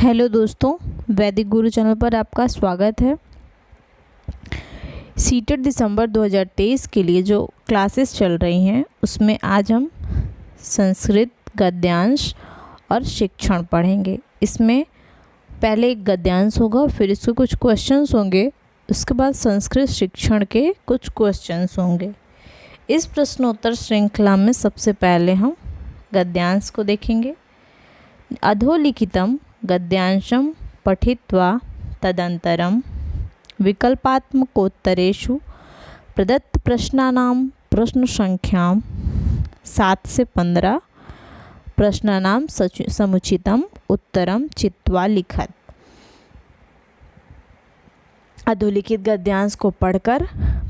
Hello दोस्तों, वैदिक गुरु channel पर आपका स्वागत है। सीटेट दिसंबर 2023 के लिए जो क्लासेस चल रही हैं उसमें आज हम संस्कृत गद्यांश और शिक्षण पढ़ेंगे। इसमें पहले एक गद्यांश होगा, फिर इसके कुछ क्वेश्चंस होंगे, उसके बाद संस्कृत शिक्षण के कुछ क्वेश्चंस होंगे। इस प्रश्नोत्तर श्रृंखला में सबसे पहले हम गद्यांश को देखेंगे। अधोलिखितम गद्यांशं पठित्वा तदनन्तरं विकल्पात्मकोत्तरेषु प्रदत्तप्रश्नानां प्रश्नसंख्यां 7 से 15 प्रश्नानां समुचितम् उत्तरं चित्वा लिखत। अधोलिखित गद्यांश को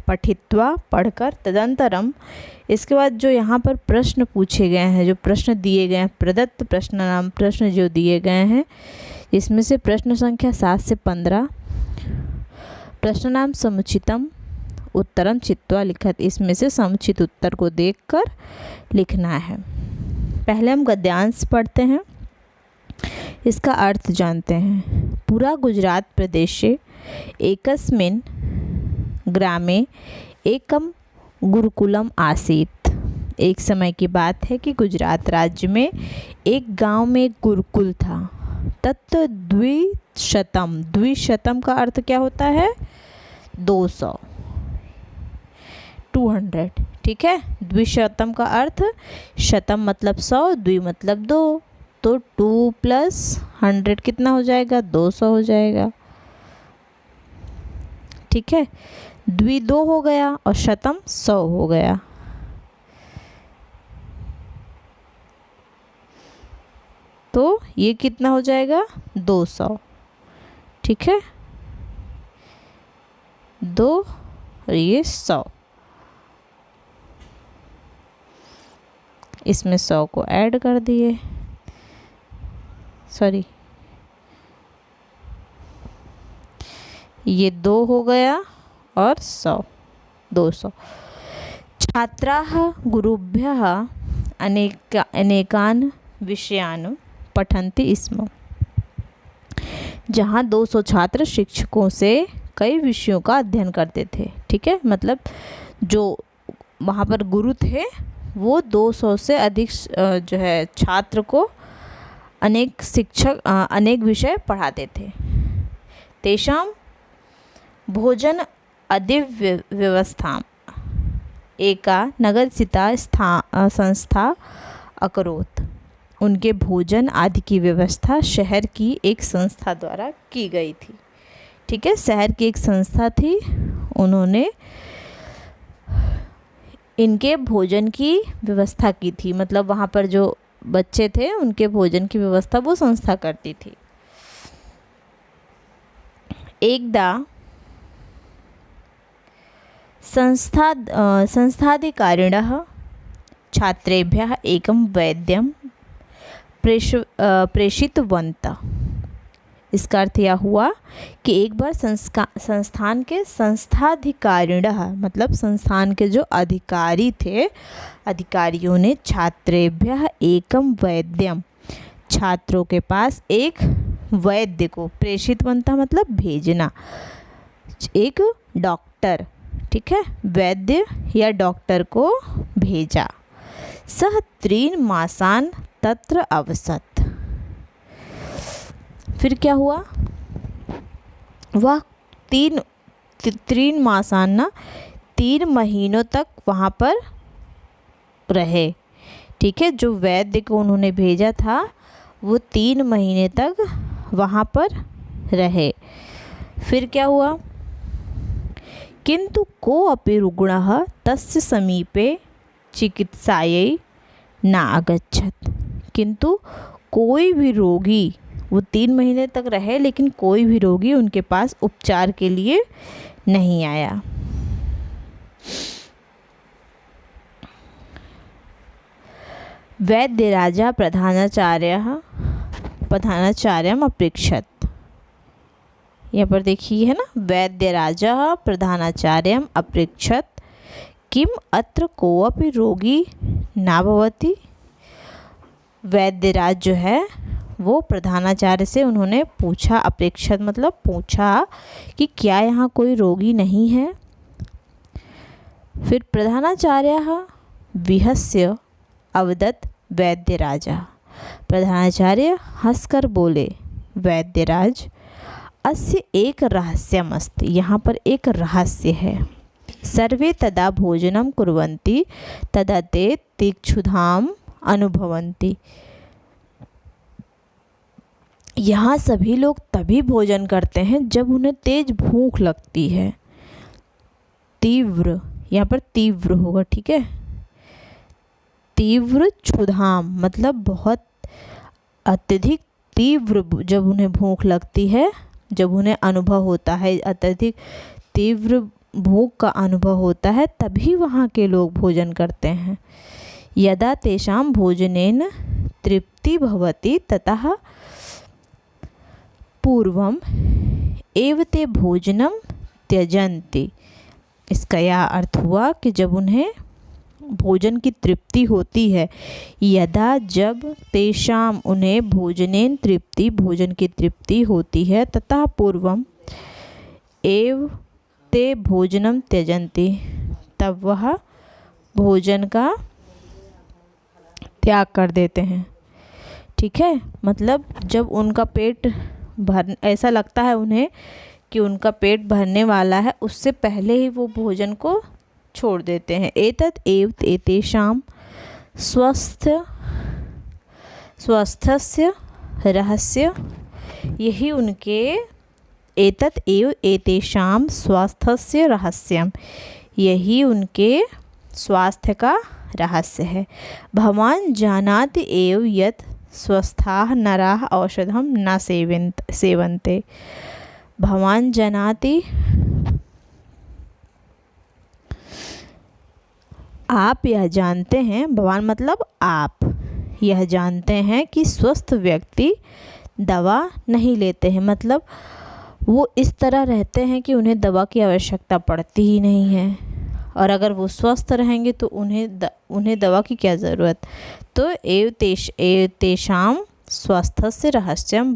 पठित्वा पढ़कर तदंतरम, इसके बाद जो यहाँ पर प्रश्न पूछे गए हैं, जो प्रश्न दिए गए हैं, प्रदत्त प्रश्नानाम प्रश्न जो दिए गए हैं, इसमें से प्रश्न संख्या 7 से 15 प्रश्नानाम समुचितम उत्तरम चित्वा लिखत, इसमें से समुचित उत्तर को देखकर लिखना है। पहले हम गद्यांश पढ़ते हैं, इसका अर्थ जानते हैं। पूरा गुजरात प्रदेशे एकस्मिन् ग्रामे एकम गुरुकुलम आसीत। एक समय की बात है कि गुजरात राज्य में एक गांव में एक गुरुकुल था। तत्र द्विशतम, द्विशतम का अर्थ क्या होता है? 200, 200, ठीक है। द्विशतम का अर्थ, शतम मतलब 100, द्वि मतलब 2, तो 2 + 100 कितना हो जाएगा? 200 हो जाएगा, ठीक है। द्वि 2 हो गया और शतम 100 हो गया। तो ये कितना हो जाएगा? 200, ठीक है। 2 और ये 100, इसमें 100 को ऐड कर दिए, सॉरी ये 2 हो गया और 100, 200। छात्राः गुरुभ्यः अनेकान् विषयान् पठन्ति स्म। जहाँ 200 छात्र शिक्षकों से कई विषयों का अध्ययन करते थे, ठीक है। मतलब जो वहाँ पर गुरु थे वो 200 से अधिक जो है छात्र को अनेक विषय पढ़ाते थे। तेषां भोजन अदिव्य व्यवस्था एका नगरस्थिता संस्था अकरोत्। उनके भोजन आदि की व्यवस्था शहर की एक संस्था द्वारा की गई थी, ठीक है। शहर की एक संस्था थी, उन्होंने इनके भोजन की व्यवस्था की थी। मतलब वहाँ पर जो बच्चे थे उनके भोजन की व्यवस्था वो संस्था करती थी। एकदा संस्थाधिकारिणः छात्रेभ्यः एकं वैद्यं प्रेषितवन्तः। इसका अर्थ यह हुआ कि एक बार संस्थान के संस्थाधिकारिणः मतलब संस्थान के जो अधिकारी थे, अधिकारियों ने छात्रेभ्यः एकम वैद्यम, छात्रों के पास एक वैद्य को, प्रेषितवन्तः मतलब भेजना, एक डॉक्टर, ठीक है, वैद्य या डॉक्टर को भेजा। सह 3 मासान् तत्र अवसत्। फिर क्या हुआ? वह 3 मासान् ना 3 महीनों तक वहाँ पर रहे, ठीक है। जो वैद्य को उन्होंने भेजा था वो 3 महीने तक वहाँ पर रहे। फिर क्या हुआ? किंतु कोऽपि रुग्णः तस्य समीपे चिकित्सायै न आगच्छत्। किंतु कोई भी रोगी, वो 3 महीने तक रहे लेकिन कोई भी रोगी उनके पास उपचार के लिए नहीं आया। वैद्यराजा प्रधानाचार्यम् अपृच्छत्। यहाँ पर देखिए है ना, वैद्यराजा प्रधानाचार्यम् अपृच्छत् किम अत्र कोऽपि रोगी न भवति। वैद्यराज जो है वो प्रधानाचार्य से उन्होंने पूछा, अपेक्षित मतलब पूछा कि क्या यहाँ कोई रोगी नहीं है। फिर प्रधानाचार्यः विहस्य अवदत् वैद्यराजः, प्रधानाचार्य हंसकर बोले, वैद्यराज अस्य एक रहस्यमस्ति, यहाँ पर एक रहस्य है। सर्वे तदा भोजनं कुर्वन्ति तदा ते तीक्ष्णताम् अनुभवन्ति, यहाँ सभी लोग तभी भोजन करते हैं जब उन्हें तेज भूख लगती है। तीव्र, यहाँ पर तीव्र होगा, ठीक है। तीव्र क्षुधाम मतलब बहुत अत्यधिक तीव्र, जब उन्हें भूख लगती है, जब उन्हें अनुभव होता है, अत्यधिक तीव्र भूख का अनुभव होता है, तभी वहाँ के लोग भोजन करते हैं। यदा तेषां भोजनेन तृप्ति भवति ततः पूर्वम एव ते भोजनम त्यजन्ति। इसका यह अर्थ हुआ कि जब उन्हें भोजन की तृप्ति होती है, यदा जब तेषाम उन्हें भोजनेन तृप्ति भोजन की तृप्ति होती है, ततः पूर्वम एव ते भोजनम त्यजन्ति तब वह भोजन का त्याग कर देते हैं, ठीक है। मतलब जब उनका पेट भर, ऐसा लगता है उन्हें कि उनका पेट भरने वाला है, उससे पहले ही वो भोजन को छोड़ देते हैं। एतत् एव एतेषां स्वस्थस्य रहस्य, यही उनके एतत् एव एतेषां स्वास्थ्यस्य रहस्यम, यही उनके स्वास्थ्य का रहस्य है। भवान् जानाति एव यत् स्वस्थाः नराः औषधं न सेवन्ते। भवान् जानाति, आप यह जानते हैं, भगवान मतलब आप यह जानते हैं कि स्वस्थ व्यक्ति दवा नहीं लेते हैं, मतलब वो इस तरह रहते हैं कि उन्हें दवा की आवश्यकता पड़ती ही नहीं है, और अगर वो स्वस्थ रहेंगे तो उन्हें दवा की क्या ज़रूरत। तो एव तेषां स्वास्थ्यस्य रहस्यम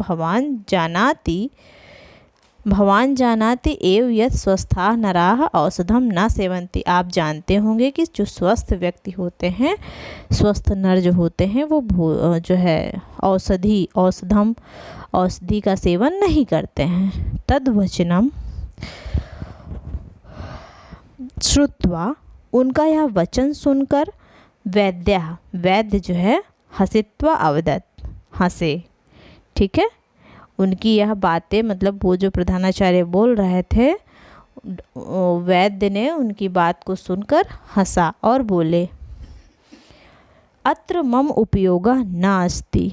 भवान जानाति एव यत् स्वस्थाः नराः औषधं न सेवन्ति। आप जानते होंगे कि जो स्वस्थ व्यक्ति होते हैं, स्वस्थ नर जो होते हैं, वो जो है औषधि का सेवन नहीं करते हैं। तद्वचनम श्रुत्वा, उनका यह वचन सुनकर वैद्य जो है हसित्वा अवदत्, हंसे, ठीक है। उनकी यह बातें, मतलब वो जो प्रधानाचार्य बोल रहे थे, वैद्य ने उनकी बात को सुनकर हंसा और बोले, अत्र मम उपयोगः न अस्ति,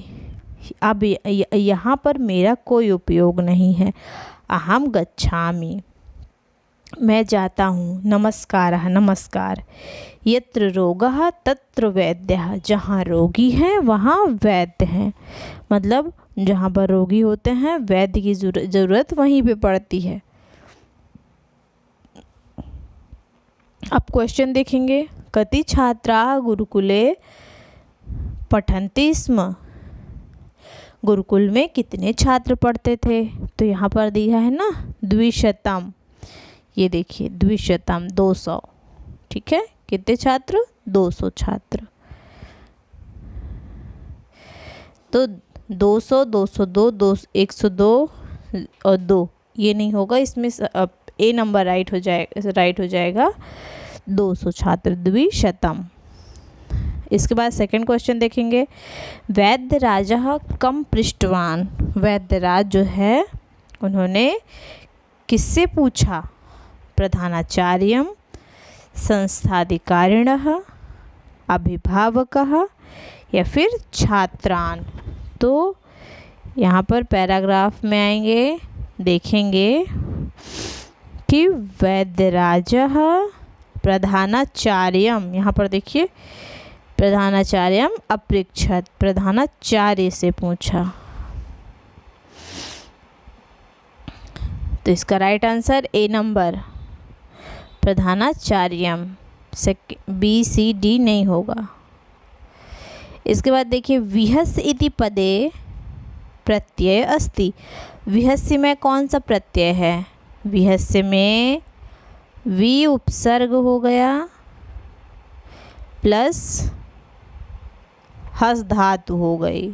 अब यहाँ पर मेरा कोई उपयोग नहीं है। अहम गच्छामि, मैं जाता हूँ। नमस्कारः, नमस्कार। यत्र रोगः तत्र वैद्यः, जहाँ रोगी हैं वहाँ वैद्य हैं, मतलब जहाँ पर रोगी होते हैं वैद्य की ज़रूरत वहीं पे पड़ती है। अब क्वेश्चन देखेंगे। कति छात्राः गुरुकुले पठन्ति स्म, गुरुकुल में कितने छात्र पढ़ते थे। तो यहाँ पर दिया है ना 200, ये देखिए 200 200, ठीक है। कितने छात्र, 200 छात्र। तो 200 202 102 और 2 ये नहीं होगा, इसमें ए नंबर राइट हो जाएगा 200 छात्र, 200। इसके बाद सेकंड क्वेश्चन देखेंगे। वैद्यराजः कम पृष्टवान, वैद्यराज जो है उन्होंने किससे पूछा। प्रधानाचार्यं, संस्थाधिकारिणः, अभिभावकः या फिर छात्रान। तो यहाँ पर पैराग्राफ में आएंगे, देखेंगे कि वैद्यराजः प्रधानाचार्यम, यहाँ पर देखिए प्रधानाचार्यम अपृच्छत, प्रधानाचार्य से पूछा। तो इसका राइट आंसर ए नंबर, प्रधानाचार्यम। बी सी डी नहीं होगा। इसके बाद देखिए विहस इति पदे प्रत्यय अस्ति। विहस्य में कौन सा प्रत्यय है? विहस्य में वि उपसर्ग हो गया प्लस हस धातु हो गई।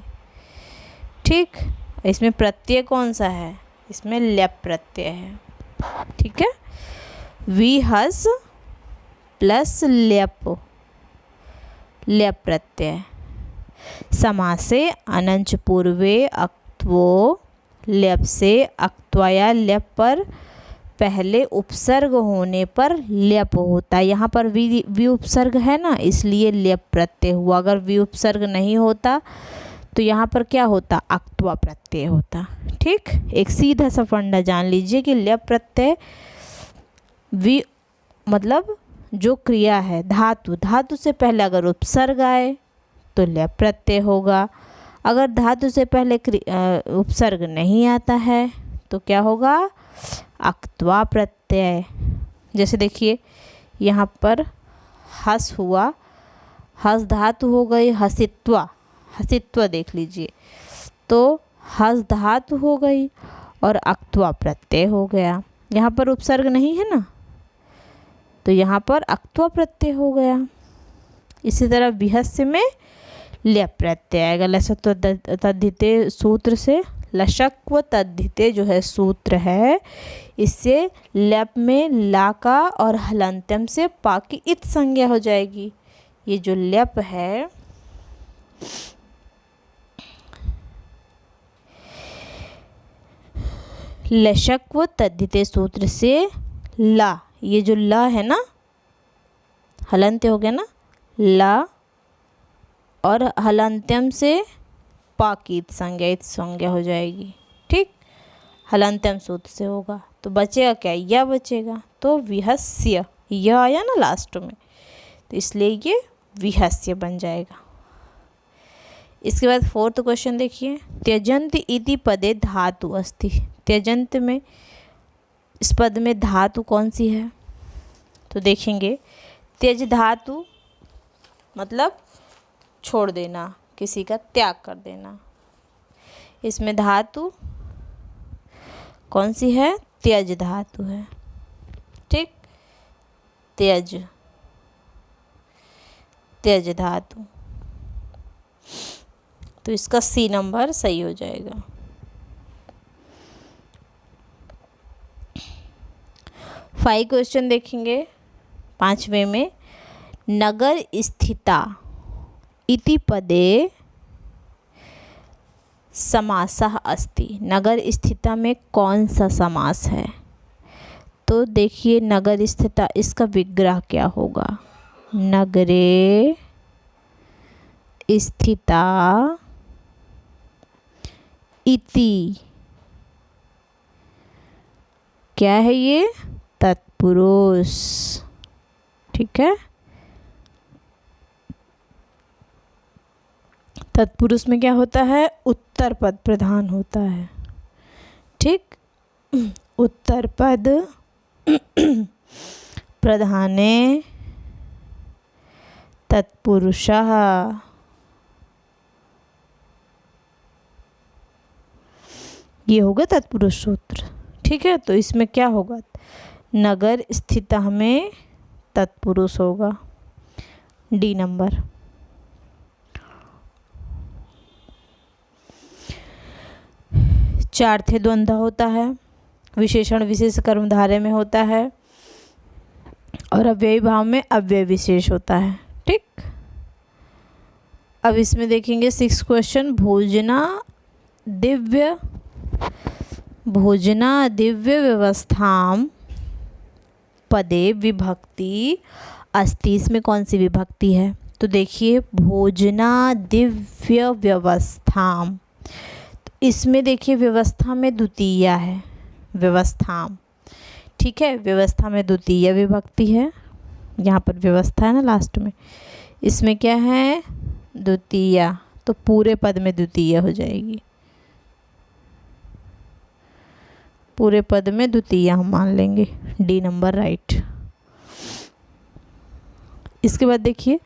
ठीक, इसमें प्रत्यय कौन सा है? इसमें ल्यप प्रत्यय है। ठीक है, वि हस प्लस ल्यप, ल्यप प्रत्यय। समासे अनंच पूर्वे अक्त्वो ल्यप से अक्त्वया ल्यप पर पहले उपसर्ग होने पर ल्यप होता है। यहाँ पर वि उपसर्ग है ना, इसलिए ल्यप प्रत्यय हुआ। अगर वि उपसर्ग नहीं होता तो यहाँ पर क्या होता? अक्त्वा प्रत्यय होता। ठीक, एक सीधा सा फंडा जान लीजिए कि ल्यप प्रत्यय वि मतलब जो क्रिया है धातु, धातु से पहले अगर उपसर्ग आए तो ल्यप प्रत्यय होगा। अगर धातु से पहले उपसर्ग नहीं आता है तो क्या होगा? अक्त्वा प्रत्यय। जैसे देखिए यहाँ पर हस हुआ, हस धातु हो गई हसित्वा, हसित्वा देख लीजिए, तो हस धातु हो गई और अक्त्वा प्रत्यय हो गया। यहाँ पर उपसर्ग नहीं है ना, तो यहाँ पर अक्त्वा प्रत्यय हो गया। इसी तरह विहस्य में ल्यप प्रत्यय आएगा। लसत्व तद्धिते सूत्र से, लशक्व तद्धिते जो है सूत्र है, इससे ल्यप में ला का और हलंत्यम से पा की इत संज्ञा हो जाएगी। ये जो ल्यप है लशक्व तद्धिते सूत्र से ला, ये जो ला है ना, हलंत्य हो गया ना, ला और हलंत्यम से पाकित संज्ञा हो जाएगी। ठीक, हलंत्यम सूत्र से होगा तो बचेगा क्या? यह बचेगा। तो विहस्य, यह आया ना लास्ट में, तो इसलिए ये विहस्य बन जाएगा। इसके बाद फोर्थ क्वेश्चन देखिए, त्यजंत इति पदे धातु अस्ति। त्यजंत में इस पद में धातु कौन सी है? तो देखेंगे, त्यज धातु मतलब छोड़ देना, किसी का त्याग कर देना। इसमें धातु कौन सी है? त्यज धातु है। ठीक, त्यज, त्यज धातु, तो इसका सी नंबर सही हो जाएगा। फाइव क्वेश्चन देखेंगे पांचवें में, नगर स्थिता इति पदे समासः अस्ति। नगर स्थिता में कौन सा समास है? तो देखिए नगर स्थिता, इसका विग्रह क्या होगा? नगरे स्थिता इति, क्या है ये? तत्पुरुष। ठीक है, तत्पुरुष में क्या होता है? उत्तर पद प्रधान होता है। ठीक, उत्तर पद प्रधाने तत्पुरुषः। ये होगा तत्पुरुष सूत्र। ठीक है, तो इसमें क्या होगा? नगर स्थिता में तत्पुरुष होगा, डी नंबर। चार्थे द्वंद्व होता है, विशेषण विशेष कर्मधारय में होता है और अव्ययी भाव में अव्यय विशेष होता है। ठीक, अब इसमें देखेंगे सिक्स क्वेश्चन, भोजना दिव्य व्यवस्थाम पदे विभक्ति अस्ति। इसमें कौन सी विभक्ति है? तो देखिए भोजना दिव्य व्यवस्थाम, इसमें देखिए व्यवस्था में द्वितीया है, व्यवस्थाम। ठीक है, व्यवस्था में द्वितीय विभक्ति है, यहाँ पर व्यवस्था है ना लास्ट में, इसमें क्या है? द्वितीया, तो पूरे पद में द्वितीय हो जाएगी, पूरे पद में द्वितीय हम मान लेंगे, डी नंबर राइट। इसके बाद देखिए,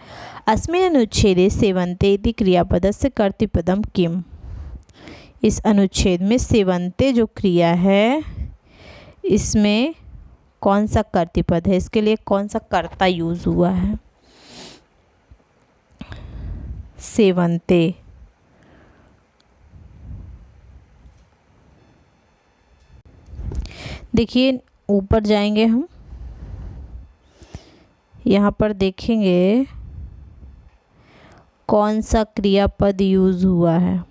अस्मिन् अनुच्छेदे सेवन्ते इति क्रियापदस्य कर्तृपदम किम। इस अनुच्छेद में सेवन्ते जो क्रिया है इसमें कौन सा कर्तृपद है, इसके लिए कौन सा कर्ता यूज हुआ है। सेवन्ते, देखिए ऊपर जाएंगे हम, यहाँ पर देखेंगे कौन सा क्रियापद यूज हुआ है,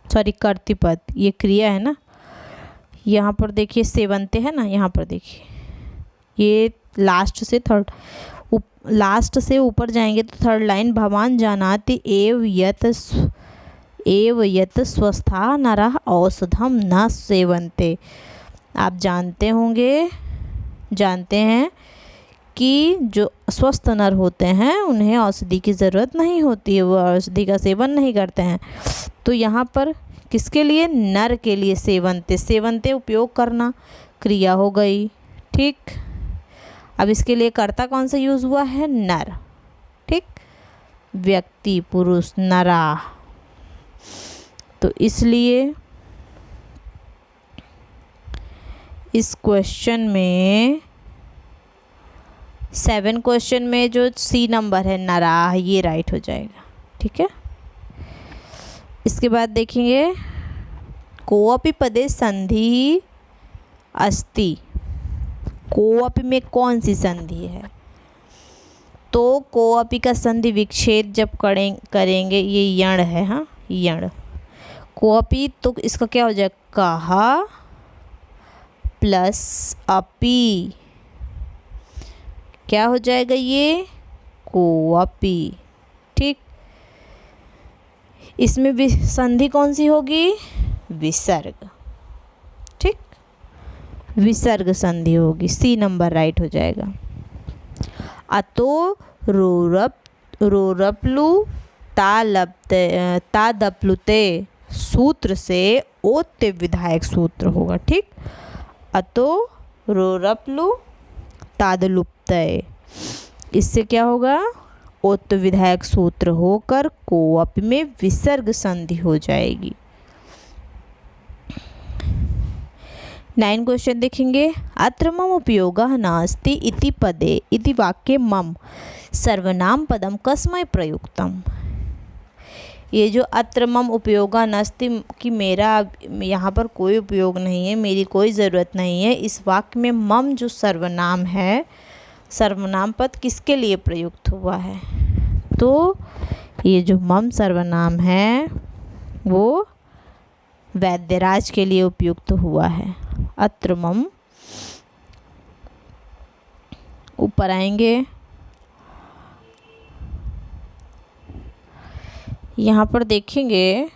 सॉरी कर्तृपद, ये क्रिया है ना। यहाँ पर देखिए सेवन्ते है ना, यहाँ पर देखिए ये लास्ट से थर्ड, लास्ट से ऊपर जाएंगे तो थर्ड लाइन, भवान जानाति एव यत स्वस्था नरः औषधम न सेवन्ते। आप जानते होंगे, जानते हैं कि जो स्वस्थ नर होते हैं उन्हें औषधि की ज़रूरत नहीं होती है, वो औषधि का सेवन नहीं करते हैं। तो यहाँ पर किसके लिए, नर के लिए सेवन्ते, सेवन्ते उपयोग करना क्रिया हो गई, ठीक। अब इसके लिए कर्ता कौन सा यूज़ हुआ है, नर, ठीक, व्यक्ति पुरुष नरा। तो इसलिए इस क्वेश्चन में 7 क्वेश्चन में जो सी नंबर है नरा, ये राइट हो जाएगा, ठीक है। इसके बाद देखेंगे कोऽपि पदे संधि अस्ति, कोऽपि में कौन सी संधि है, तो कोऽपि का संधि विच्छेद जब करेंगे, ये यण है, हाँ यण, कोऽपि, तो इसका क्या हो जाएगा, कहा प्लस अपि, क्या हो जाएगा ये, कोऽपि, ठीक। इसमें संधि कौन सी होगी, विसर्ग, ठीक, विसर्ग संधि होगी, सी नंबर राइट हो जाएगा। अतो रोरप्लु तादप्लुते सूत्र से ओत्य विधायक सूत्र होगा, ठीक। अतो रोरप्लु तादलुप्तय, इससे क्या होगा, ओत्य विधायक सूत्र होकर कोऽपि में विसर्ग संधि हो जाएगी। 9 क्वेश्चन देखेंगे, अत्र मम उपयोगः नास्ति इति पदे इति वाक्ये मम सर्वनाम पदम कस्मै प्रयुक्तम। ये जो अत्र मम उपयोगः नास्ति कि मेरा यहाँ पर कोई उपयोग नहीं है, मेरी कोई ज़रूरत नहीं है, इस वाक्य में मम जो सर्वनाम है, सर्वनाम पद किसके लिए प्रयुक्त हुआ है, तो ये जो मम सर्वनाम है वो वैद्यराज के लिए उपयुक्त हुआ है। अत्र मम, ऊपर आएंगे, यहाँ पर देखेंगे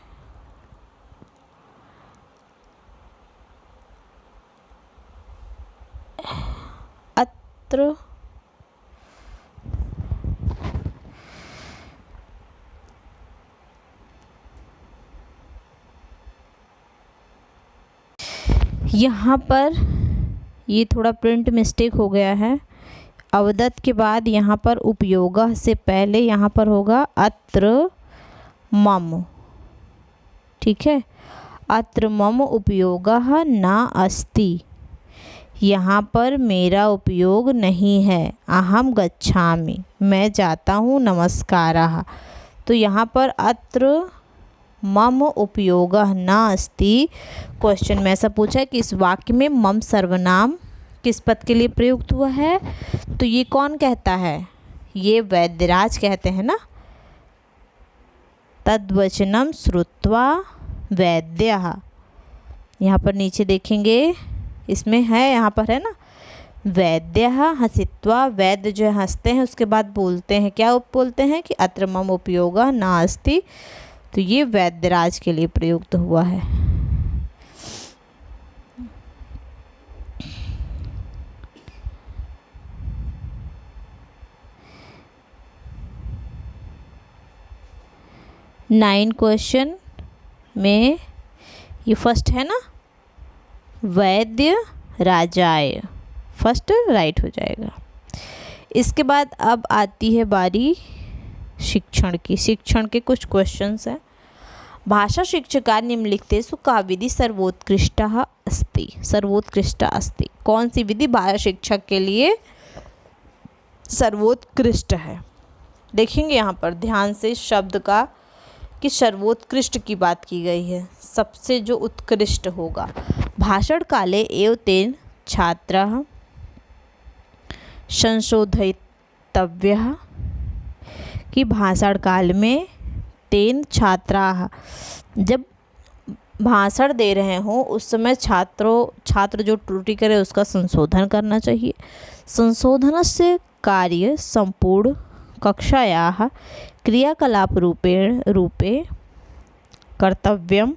अत्र यहाँ पर ये थोड़ा प्रिंट मिस्टेक हो गया है, अवदत् के बाद यहाँ पर उपयोगः से पहले यहाँ पर होगा अत्र मम, ठीक है। अत्र मम उपयोगः न अस्ति, यहाँ पर मेरा उपयोग नहीं है, अहम गच्छामि, मैं जाता हूँ, नमस्कारः। तो यहाँ पर अत्र मम उपयोगः न अस्ति, क्वेश्चन में ऐसा पूछा है कि इस वाक्य में मम सर्वनाम किस पद के लिए प्रयुक्त हुआ है, तो ये कौन कहता है, ये वैद्यराज कहते हैं ना। तद्वचनम श्रुत्वा वैद्यः, यहाँ पर नीचे देखेंगे इसमें है, यहाँ पर है ना, वैद्यः हसित्वा, वैद्य जो हंसते हैं उसके बाद बोलते हैं, क्या बोलते हैं कि अत्र मम उपयोगः नास्ति, तो ये वैद्यराज के लिए प्रयुक्त हुआ है। नाइन क्वेश्चन में ये फर्स्ट है ना, वैद्य राजाय, फर्स्ट राइट हो जाएगा। इसके बाद अब आती है बारी शिक्षण की। शिक्षण के कुछ क्वेश्चंस हैं। भाषाशिक्षका निम्नलिखितेषु का विधि सर्वोत्कृष्टः अस्ति। कौन सी विधि भाषा शिक्षक के लिए सर्वोत्कृष्ट है? देखेंगे यहाँ पर ध्यान से शब्द का कि सर्वोत्कृष्ट की बात की गई है, सबसे जो उत्कृष्ट होगा। भाषण काले एव तेन छात्रः संशोधितव्यः, कि भाषण काल में तेन छात्राः, जब भाषण दे रहे हों उस समय छात्र जो त्रुटि करे उसका संशोधन करना चाहिए। संशोधनस्य कार्य संपूर्ण कक्षायाः क्रियाकलापरूपे कर्तव्यम्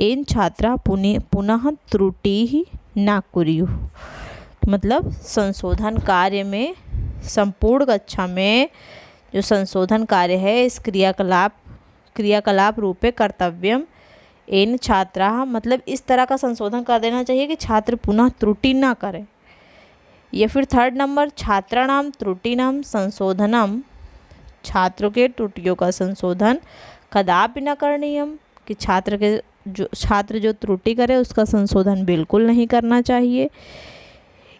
येन छात्राः पुनः त्रुटिः न कुर्युः। मतलब संशोधन कार्य में संपूर्ण कक्षा में जो संशोधन कार्य है इस क्रियाकलाप रूपे कर्तव्यम एन छात्राः, मतलब इस तरह का संशोधन कर देना चाहिए कि छात्र पुनः त्रुटि ना करें। या फिर थर्ड नंबर, छात्राणाम त्रुटिनां संशोधनम, छात्रों के त्रुटियों का संशोधन कदापि न करणीयम, कि छात्र जो त्रुटि करे उसका संशोधन बिल्कुल नहीं करना चाहिए।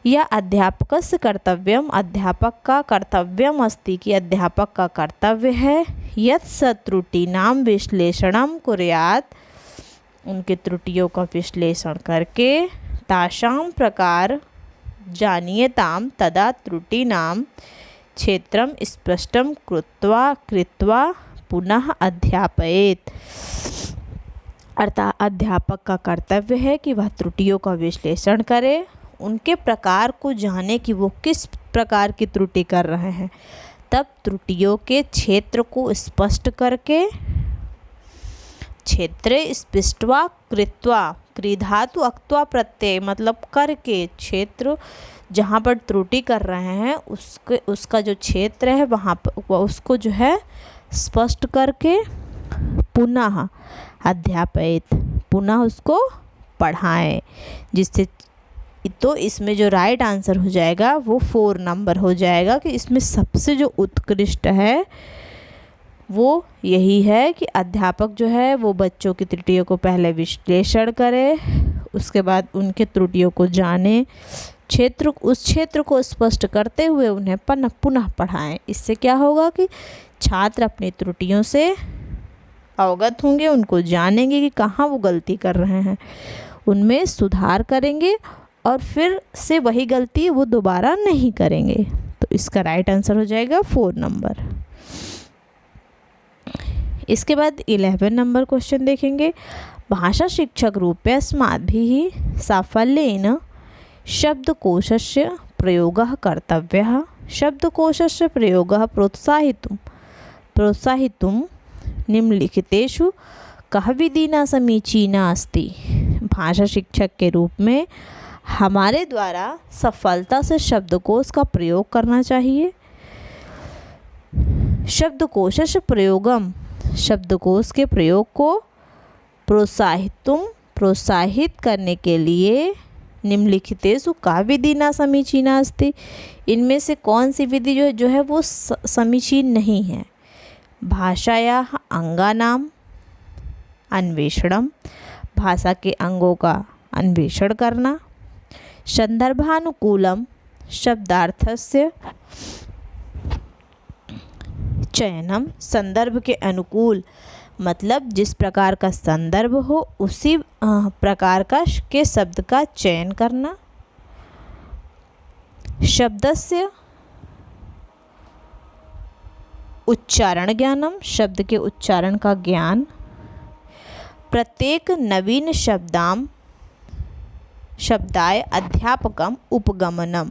या अध्यापकस्य कर्तव्यम, अध्यापक का कर्तव्यम अस्ति, कि अध्यापक का कर्तव्य है यत् स त्रुटीनां विश्लेषणं कुर्यात्, उनके त्रुटियों का विश्लेषण करके तासां प्रकार जानीयताम तदा त्रुटीनां क्षेत्रम स्पष्टं कृत्वा पुनः अध्यापयेत्। अर्थात अध्यापक का कर्तव्य है कि वह त्रुटियों का विश्लेषण करे, उनके प्रकार को जाने कि वो किस प्रकार की त्रुटि कर रहे हैं, तब त्रुटियों के क्षेत्र को स्पष्ट करके, क्षेत्रे स्पृष्ट्वा कृत्वा, क्रिधातु अक्त्वा प्रत्यय मतलब करके, क्षेत्र जहाँ पर त्रुटि कर रहे हैं उसका जो क्षेत्र है वहाँ पर उसको जो है स्पष्ट करके पुनः अध्यापयित, पुनः उसको पढ़ाएं, जिससे तो इसमें जो राइट आंसर हो जाएगा वो 4 नंबर हो जाएगा, कि इसमें सबसे जो उत्कृष्ट है वो यही है कि अध्यापक जो है वो बच्चों की त्रुटियों को पहले विश्लेषण करे, उसके बाद उनके त्रुटियों को जाने, उस क्षेत्र को स्पष्ट करते हुए उन्हें पुनः पढ़ाएं। इससे क्या होगा कि छात्र अपनी त्रुटियों से अवगत होंगे, उनको जानेंगे कि कहाँ वो गलती कर रहे हैं, उनमें सुधार करेंगे और फिर से वही गलती वो दोबारा नहीं करेंगे। तो इसका राइट आंसर हो जाएगा 4 नंबर। इसके बाद 11 नंबर क्वेश्चन देखेंगे। भाषा शिक्षक रूपे अस्माभिः साफल्येन शब्दकोशस्य प्रयोगः कर्तव्यः। शब्दकोशस्य प्रयोगः प्रोत्साहितुं निम्नलिखितेषु कः विधिना समीचीना अस्ति। भाषा शिक्षक के रूप में हमारे द्वारा सफलता से शब्दकोश का प्रयोग करना चाहिए। शब्दकोशस्य प्रयोगम, शब्दकोश के प्रयोग को प्रोत्साहित करने के लिए निम्नलिखितेषु का विधि न समीचीना अस्ति, इनमें से कौन सी विधि जो है वो समीचीन नहीं है। भाषायाः अंगानाम अन्वेषणम, भाषा के अंगों का अन्वेषण करना। संदर्भानुकूलम शब्दार्थस्य चयनम, संदर्भ के अनुकूल मतलब जिस प्रकार का संदर्भ हो उसी प्रकार के शब्द का चयन करना। शब्दस्य उच्चारण ज्ञानम, शब्द के उच्चारण का ज्ञान। प्रत्येक नवीन शब्दाय अध्यापकम उपगमनम,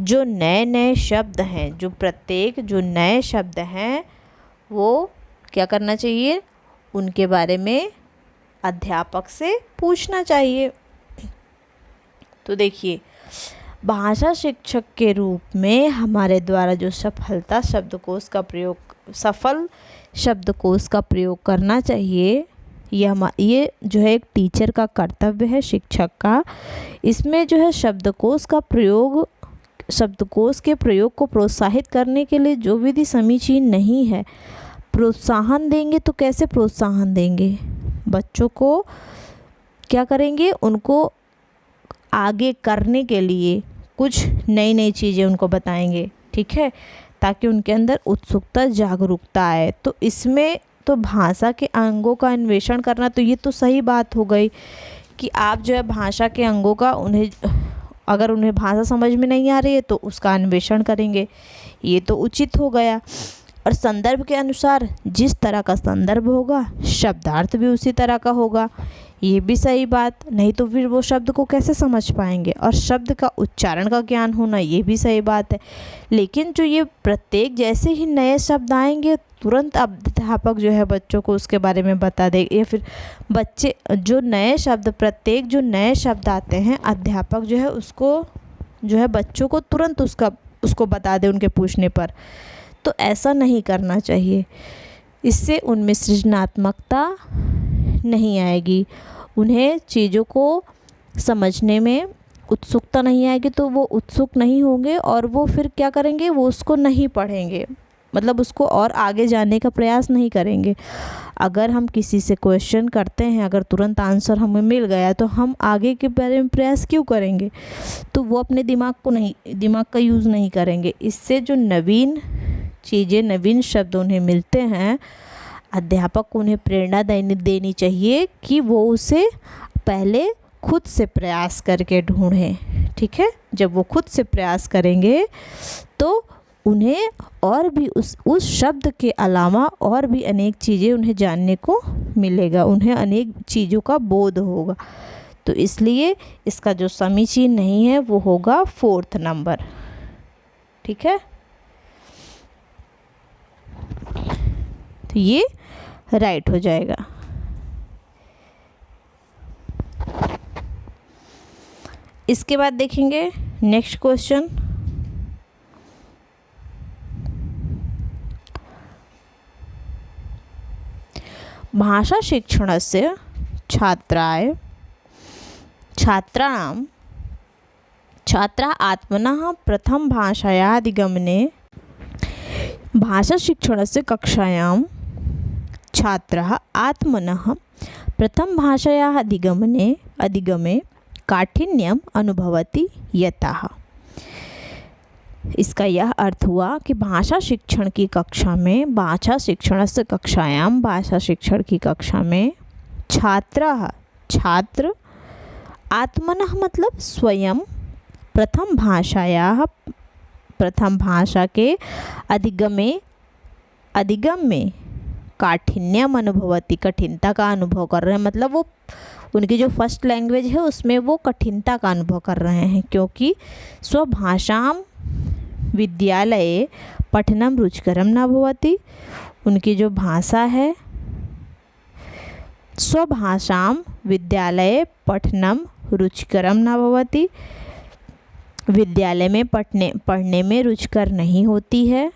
जो नए शब्द हैं, जो नए शब्द हैं वो क्या करना चाहिए, उनके बारे में अध्यापक से पूछना चाहिए। तो देखिए भाषा शिक्षक के रूप में हमारे द्वारा जो सफल शब्दकोश का प्रयोग करना चाहिए, ये जो है एक टीचर का कर्तव्य है, शिक्षक का। इसमें जो है शब्दकोश के प्रयोग को प्रोत्साहित करने के लिए जो विधि समीचीन नहीं है, प्रोत्साहन देंगे तो कैसे प्रोत्साहन देंगे, बच्चों को क्या करेंगे, उनको आगे करने के लिए कुछ नई नई चीज़ें उनको बताएंगे, ठीक है, ताकि उनके अंदर उत्सुकता जागरूकता आए। तो इसमें तो भाषा के अंगों का अन्वेषण करना, तो ये तो सही बात हो गई कि आप जो है भाषा के अंगों का अगर उन्हें भाषा समझ में नहीं आ रही है तो उसका अन्वेषण करेंगे, ये तो उचित हो गया। और संदर्भ के अनुसार जिस तरह का संदर्भ होगा शब्दार्थ भी उसी तरह का होगा, ये भी सही बात, नहीं तो फिर वो शब्द को कैसे समझ पाएंगे। और शब्द का उच्चारण का ज्ञान होना, ये भी सही बात है। लेकिन जो ये प्रत्येक जैसे ही नए शब्द आएंगे तुरंत अध्यापक जो है बच्चों को उसके बारे में बता देगा, या फिर बच्चे जो नए शब्द प्रत्येक जो नए शब्द आते हैं अध्यापक जो है उसको जो है बच्चों को तुरंत उसको बता दे उनके पूछने पर। तो ऐसा नहीं करना चाहिए, इससे उनमें सृजनात्मकता नहीं आएगी, उन्हें चीज़ों को समझने में उत्सुकता नहीं आएगी, तो वो उत्सुक नहीं होंगे और वो फिर क्या करेंगे, वो उसको नहीं पढ़ेंगे, मतलब उसको और आगे जाने का प्रयास नहीं करेंगे। अगर हम किसी से क्वेश्चन करते हैं, अगर तुरंत आंसर हमें मिल गया तो हम आगे के बारे में प्रयास क्यों करेंगे, तो वो अपने दिमाग का यूज़ नहीं करेंगे। इससे जो नवीन चीज़ें नवीन शब्द उन्हें मिलते हैं, अध्यापक को उन्हें प्रेरणा देनी चाहिए कि वो उसे पहले खुद से प्रयास करके ढूंढें, ठीक है। जब वो खुद से प्रयास करेंगे तो उन्हें और भी उस शब्द के अलावा और भी अनेक चीज़ें उन्हें जानने को मिलेगा, उन्हें अनेक चीज़ों का बोध होगा। तो इसलिए इसका जो समीचीन नहीं है वो होगा 4th नंबर, ठीक है। तो ये राइट हो जाएगा। इसके बाद देखेंगे नेक्स्ट क्वेश्चन। भाषा शिक्षणस्य छात्रा आत्मनः प्रथम भाषायाः अधिगमने भाषाशिक्षणस्य कक्षायां छात्रः आत्मनः प्रथम भाषायाः अधिगमे काठिन्यम अनुभवति यतः। इसका यह अर्थ हुआ कि भाषा शिक्षण की कक्षा में भाषा शिक्षण की कक्षा में छात्र आत्मनः मतलब स्वयं प्रथम भाषा के अधिगम में काठिन्यम अनुभवती कठिनता का अनुभव कर रहे हैं, मतलब वो उनकी जो फर्स्ट लैंग्वेज है उसमें वो कठिनता का अनुभव कर रहे हैं, क्योंकि स्वभाषां विद्यालये पठनम रुचिकरम न भवति। उनकी जो भाषा है स्वभाषां विद्यालये पठनम रुचिकरम न भवति, विद्यालय में पढ़ने में रुचिकर नहीं होती है।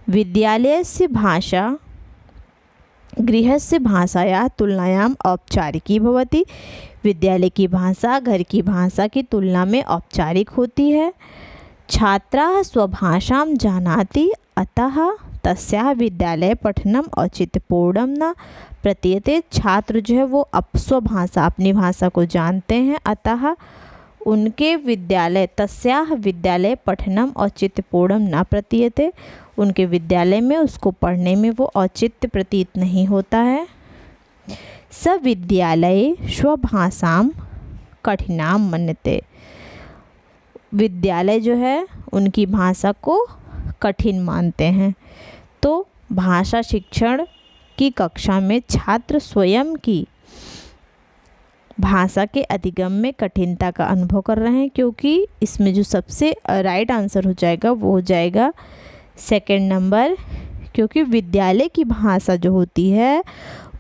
विद्यालयस्य भाषा गृहस्य भाषायाः तुलनायाम् औपचारिकी भवति। विद्यालय की भाषा घर की भाषा की तुलना में औपचारिक होती है। छात्राः स्वभाषां जानाति अतः तस्याः विद्यालये पठनम औचित्यपूर्णं न प्रतीयते। छात्र जो है वो स्वभाषा अपनी भाषा को जानते हैं, अतः उनके तस्याः विद्यालय पठनम औचित्यपूर्णं न प्रतीयते। उनके विद्यालय में उसको पढ़ने में वो औचित्य प्रतीत नहीं होता है। स विद्यालये स्वभाषां कठिनां मन्यते। विद्यालय जो है उनकी भाषा को कठिन मानते हैं। तो भाषा शिक्षण की कक्षा में छात्र स्वयं की भाषा के अधिगम में कठिनता का अनुभव कर रहे हैं, क्योंकि इसमें जो सबसे राइट आंसर हो जाएगा वो हो जाएगा 2nd नंबर, क्योंकि विद्यालय की भाषा जो होती है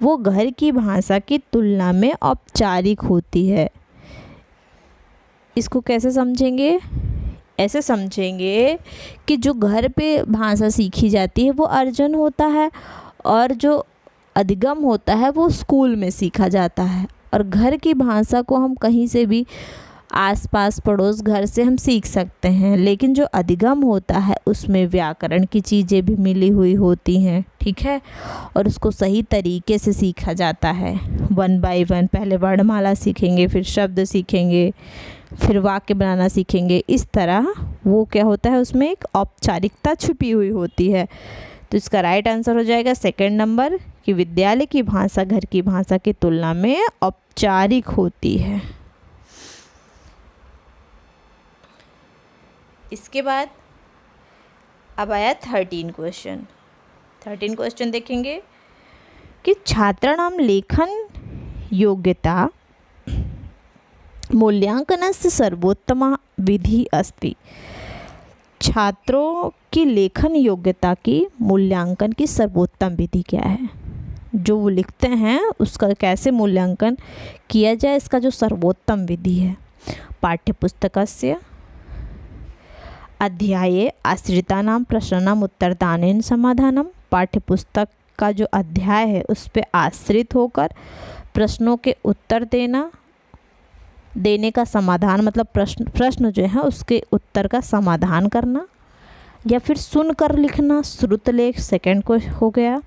वो घर की भाषा की तुलना में औपचारिक होती है। इसको कैसे समझेंगे? ऐसे समझेंगे कि जो घर पे भाषा सीखी जाती है वो अर्जन होता है, और जो अधिगम होता है वो स्कूल में सीखा जाता है। और घर की भाषा को हम कहीं से भी आसपास पड़ोस घर से हम सीख सकते हैं, लेकिन जो अधिगम होता है उसमें व्याकरण की चीज़ें भी मिली हुई होती हैं, ठीक है, और उसको सही तरीके से सीखा जाता है। 1 बाय 1 पहले वर्णमाला सीखेंगे, फिर शब्द सीखेंगे, फिर वाक्य बनाना सीखेंगे। इस तरह वो क्या होता है, उसमें एक औपचारिकता छुपी हुई होती है। तो इसका राइट आंसर हो जाएगा सेकंड नंबर कि विद्यालय की भाषा घर की भाषा की तुलना में औपचारिक होती है। इसके बाद अब आया 13 क्वेश्चन देखेंगे कि छात्राणां लेखन योग्यता मूल्यांकनस्य सर्वोत्तमा विधि अस्ति। छात्रों की लेखन योग्यता की मूल्यांकन की सर्वोत्तम विधि क्या है? जो वो लिखते हैं उसका कैसे मूल्यांकन किया जाए, इसका जो सर्वोत्तम विधि है। पाठ्यपुस्तकस्य अध्याये आश्रितानां प्रश्नानां उत्तरदानेन समाधानम। पाठ्यपुस्तक का जो अध्याय है उस पे आश्रित होकर प्रश्नों के उत्तर देने का समाधान, मतलब प्रश्न जो है उसके उत्तर का समाधान करना, या फिर सुनकर लिखना, श्रुतलेख सेकंड को हो गया।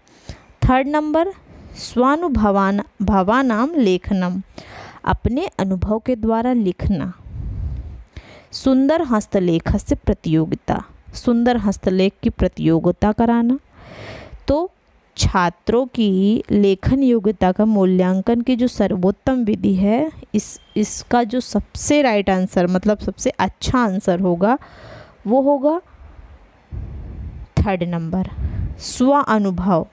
थर्ड नंबर स्वानुभवानां लेखनम, अपने अनुभव के द्वारा लिखना। सुंदर हस्तलेख से प्रतियोगिता, सुंदर हस्तलेख की प्रतियोगिता कराना। तो छात्रों की लेखन योग्यता का मूल्यांकन की जो सर्वोत्तम विधि है, इसका जो सबसे राइट आंसर, मतलब सबसे अच्छा आंसर होगा वो होगा थर्ड नंबर, स्व अनुभव,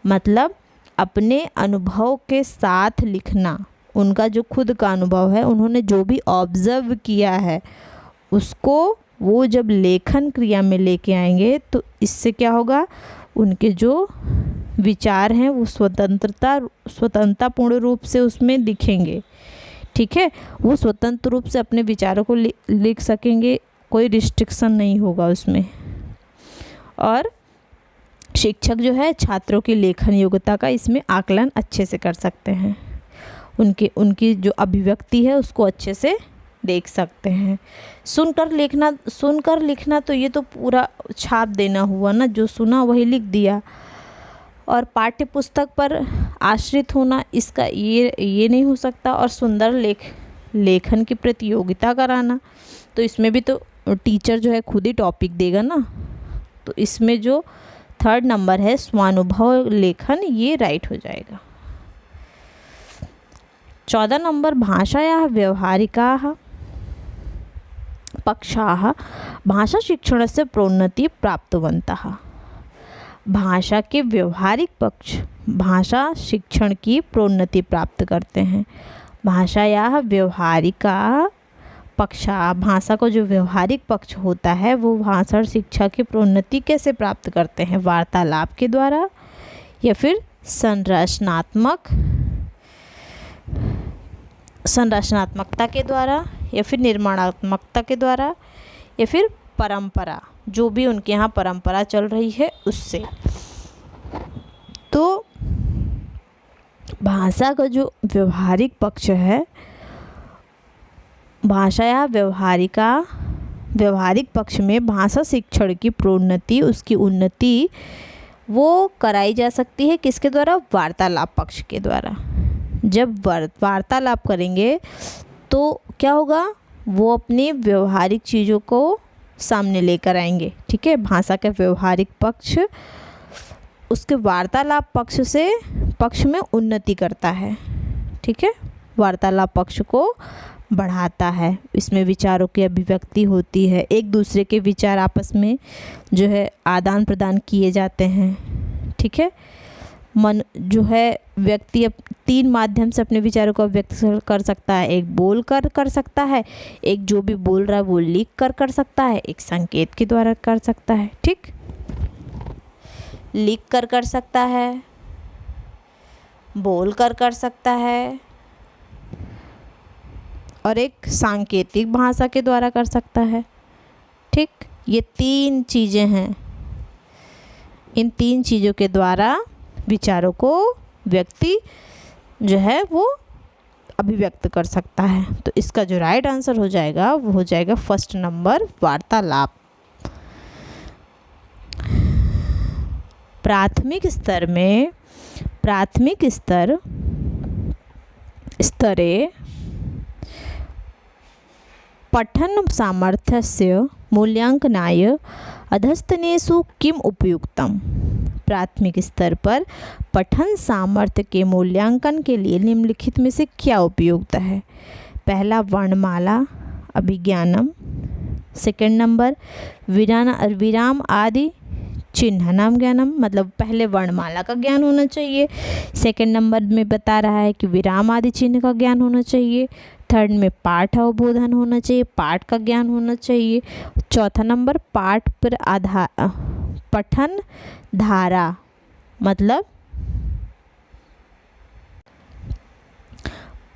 मतलब अपने अनुभव के साथ लिखना। उनका जो खुद का अनुभव है, उन्होंने जो भी ऑब्जर्व किया है उसको वो जब लेखन क्रिया में लेके आएंगे तो इससे क्या होगा, उनके जो विचार हैं वो स्वतंत्रतापूर्ण रूप से उसमें दिखेंगे, ठीक है। वो स्वतंत्र रूप से अपने विचारों को लिख सकेंगे, कोई रिस्ट्रिक्शन नहीं होगा उसमें। और शिक्षक जो है छात्रों की लेखन योग्यता का इसमें आकलन अच्छे से कर सकते हैं, उनकी जो अभिव्यक्ति है उसको अच्छे से देख सकते हैं। सुनकर लिखना तो ये तो पूरा छाप देना हुआ ना, जो सुना वही लिख दिया। और पाठ्यपुस्तक पर आश्रित होना, इसका ये नहीं हो सकता। और सुंदर लेखन की प्रतियोगिता कराना, तो इसमें भी तो टीचर जो है खुद ही टॉपिक देगा ना। तो इसमें जो थर्ड नंबर है स्वानुभव लेखन, ये राइट हो जाएगा। 14 नंबर भाषायाः व्यवहारिकाः पक्षाः भाषाशिक्षणस्य प्रोन्नति प्राप्तवन्तः। भाषा के व्यवहारिक पक्ष भाषा शिक्षण की प्रोन्नति प्राप्त करते हैं। भाषायाः व्यवहारिका पक्षा, भाषा को जो व्यवहारिक पक्ष होता है वो भाषा शिक्षा की प्रोन्नति कैसे प्राप्त करते हैं? वार्तालाप के द्वारा, या फिर संरचनात्मकता के द्वारा, या फिर निर्माणात्मकता के द्वारा, या फिर परंपरा, जो भी उनके यहाँ परंपरा चल रही है उससे। तो भाषा का जो व्यवहारिक पक्ष है, भाषा या व्यवहारिक पक्ष में भाषा शिक्षण की प्रोन्नति, उसकी उन्नति वो कराई जा सकती है किसके द्वारा? वार्तालाप पक्ष के द्वारा। जब वार्तालाप करेंगे तो क्या होगा, वो अपनी व्यवहारिक चीज़ों को सामने लेकर आएंगे, ठीक है। भाषा का व्यवहारिक पक्ष उसके वार्तालाप पक्ष में उन्नति करता है, ठीक है। वार्तालाप पक्ष को बढ़ाता है, इसमें विचारों की अभिव्यक्ति होती है, एक दूसरे के विचार आपस में जो है आदान प्रदान किए जाते हैं, ठीक है। मन जो है व्यक्ति अब 3 माध्यम से अपने विचारों को व्यक्त कर सकता है। एक बोल कर सकता है, एक जो भी बोल रहा है वो लिख कर सकता है, एक संकेत के द्वारा कर सकता है, ठीक। लिख कर सकता है, बोल कर सकता है, और एक सांकेतिक भाषा के द्वारा कर सकता है, ठीक। ये 3 चीज़ें हैं। इन 3 चीज़ों के द्वारा विचारों को व्यक्ति जो है वो अभिव्यक्त कर सकता है। तो इसका जो राइट आंसर हो जाएगा वो हो जाएगा फर्स्ट नंबर, वार्तालाप। प्राथमिक स्तरे पठन सामर्थ्यस्य मूल्यांकनाय अधस्तनेषु किम उपयुक्तम। प्राथमिक स्तर पर पठन सामर्थ्य के मूल्यांकन के लिए निम्नलिखित में से क्या उपयुक्त है। पहला, वर्णमाला अभिज्ञानम। सेकंड नंबर, विराम आदि चिन्हनाम ज्ञानम, मतलब पहले वर्णमाला का ज्ञान होना चाहिए। सेकंड नंबर में बता रहा है कि विराम आदि चिन्ह का ज्ञान होना चाहिए। थर्ड में पाठ अवबोधन होना चाहिए, पाठ का ज्ञान होना चाहिए। चौथा नंबर, पाठ पर आधार पठन धारा, मतलब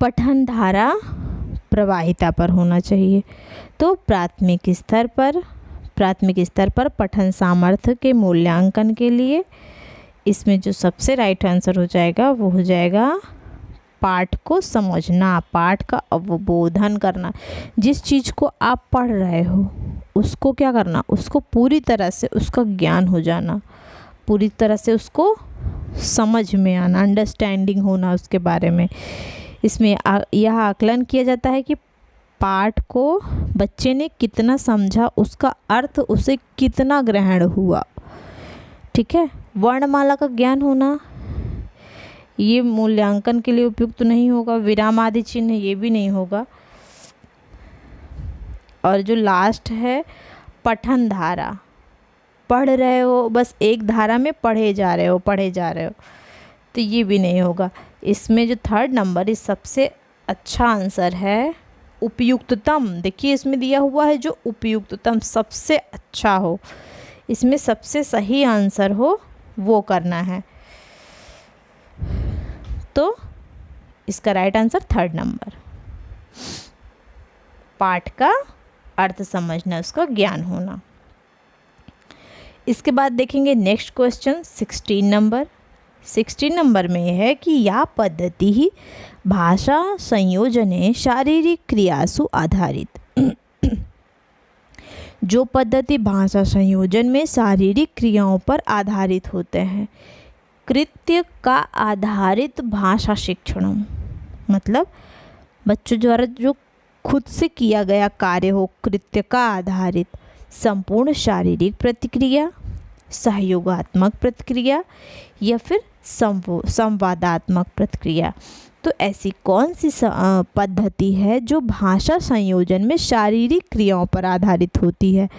पठन धारा प्रवाहिता पर होना चाहिए। तो प्राथमिक स्तर पर पठन सामर्थ्य के मूल्यांकन के लिए इसमें जो सबसे राइट आंसर हो जाएगा वो हो जाएगा पाठ को समझना, पाठ का अवबोधन करना। जिस चीज़ को आप पढ़ रहे हो उसको क्या करना, उसको पूरी तरह से उसका ज्ञान हो जाना, पूरी तरह से उसको समझ में आना, अंडरस्टैंडिंग होना उसके बारे में। इसमें यह आकलन किया जाता है कि पाठ को बच्चे ने कितना समझा, उसका अर्थ उसे कितना ग्रहण हुआ। ठीक है, वर्णमाला का ज्ञान होना ये मूल्यांकन के लिए उपयुक्त नहीं होगा। विराम आदि चिन्ह ये भी नहीं होगा। और जो लास्ट है पठन धारा, पढ़ रहे हो बस एक धारा में पढ़े जा रहे हो, तो ये भी नहीं होगा। इसमें जो थर्ड नंबर इस सबसे अच्छा आंसर है उपयुक्ततम। देखिए इसमें दिया हुआ है जो उपयुक्ततम, सबसे अच्छा हो, इसमें सबसे सही आंसर हो वो करना है। तो इसका राइट आंसर थर्ड नंबर, पाठ का अर्थ समझना, उसका ज्ञान होना। इसके बाद देखेंगे नेक्स्ट क्वेश्चन 16 नंबर में है कि या पद्धति ही भाषा संयोजने शारीरिक क्रियासु आधारित। जो पद्धति भाषा संयोजन में शारीरिक क्रियाओं पर आधारित होते हैं। कृत्य का आधारित भाषा शिक्षणम, मतलब बच्चों द्वारा जो खुद से किया गया कार्य हो, कृत्य का आधारित। संपूर्ण शारीरिक प्रतिक्रिया, सहयोगात्मक प्रतिक्रिया या फिर संवादात्मक प्रतिक्रिया। तो ऐसी कौन सी पद्धति है जो भाषा संयोजन में शारीरिक क्रियाओं पर आधारित होती है।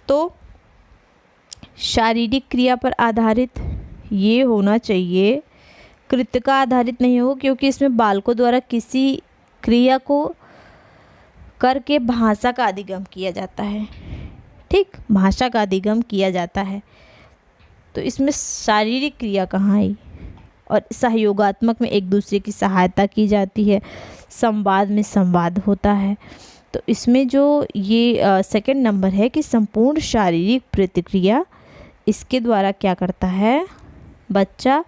तो शारीरिक क्रिया पर आधारित ये होना चाहिए, कृत्य का आधारित नहीं हो, क्योंकि इसमें बालकों द्वारा किसी क्रिया को करके भाषा का अधिगम किया जाता है। ठीक, भाषा का अधिगम किया जाता है, तो इसमें शारीरिक क्रिया कहाँ आई। और सहयोगात्मक में एक दूसरे की सहायता की जाती है, संवाद में संवाद होता है। तो इसमें जो ये सेकंड नंबर है कि संपूर्ण शारीरिक प्रतिक्रिया, इसके द्वारा क्या करता है बच्चा,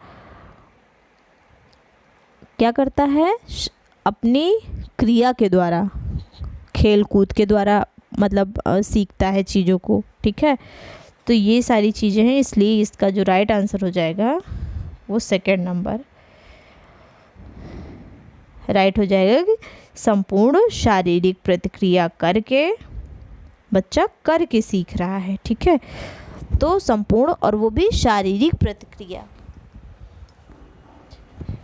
क्या करता है अपनी क्रिया के द्वारा, खेल कूद के द्वारा, मतलब सीखता है चीज़ों को। ठीक है, तो ये सारी चीज़ें हैं, इसलिए इसका जो राइट आंसर हो जाएगा वो सेकंड नंबर राइट हो जाएगा कि संपूर्ण शारीरिक प्रतिक्रिया करके बच्चा करके सीख रहा है। ठीक है, तो संपूर्ण और वो भी शारीरिक प्रतिक्रिया।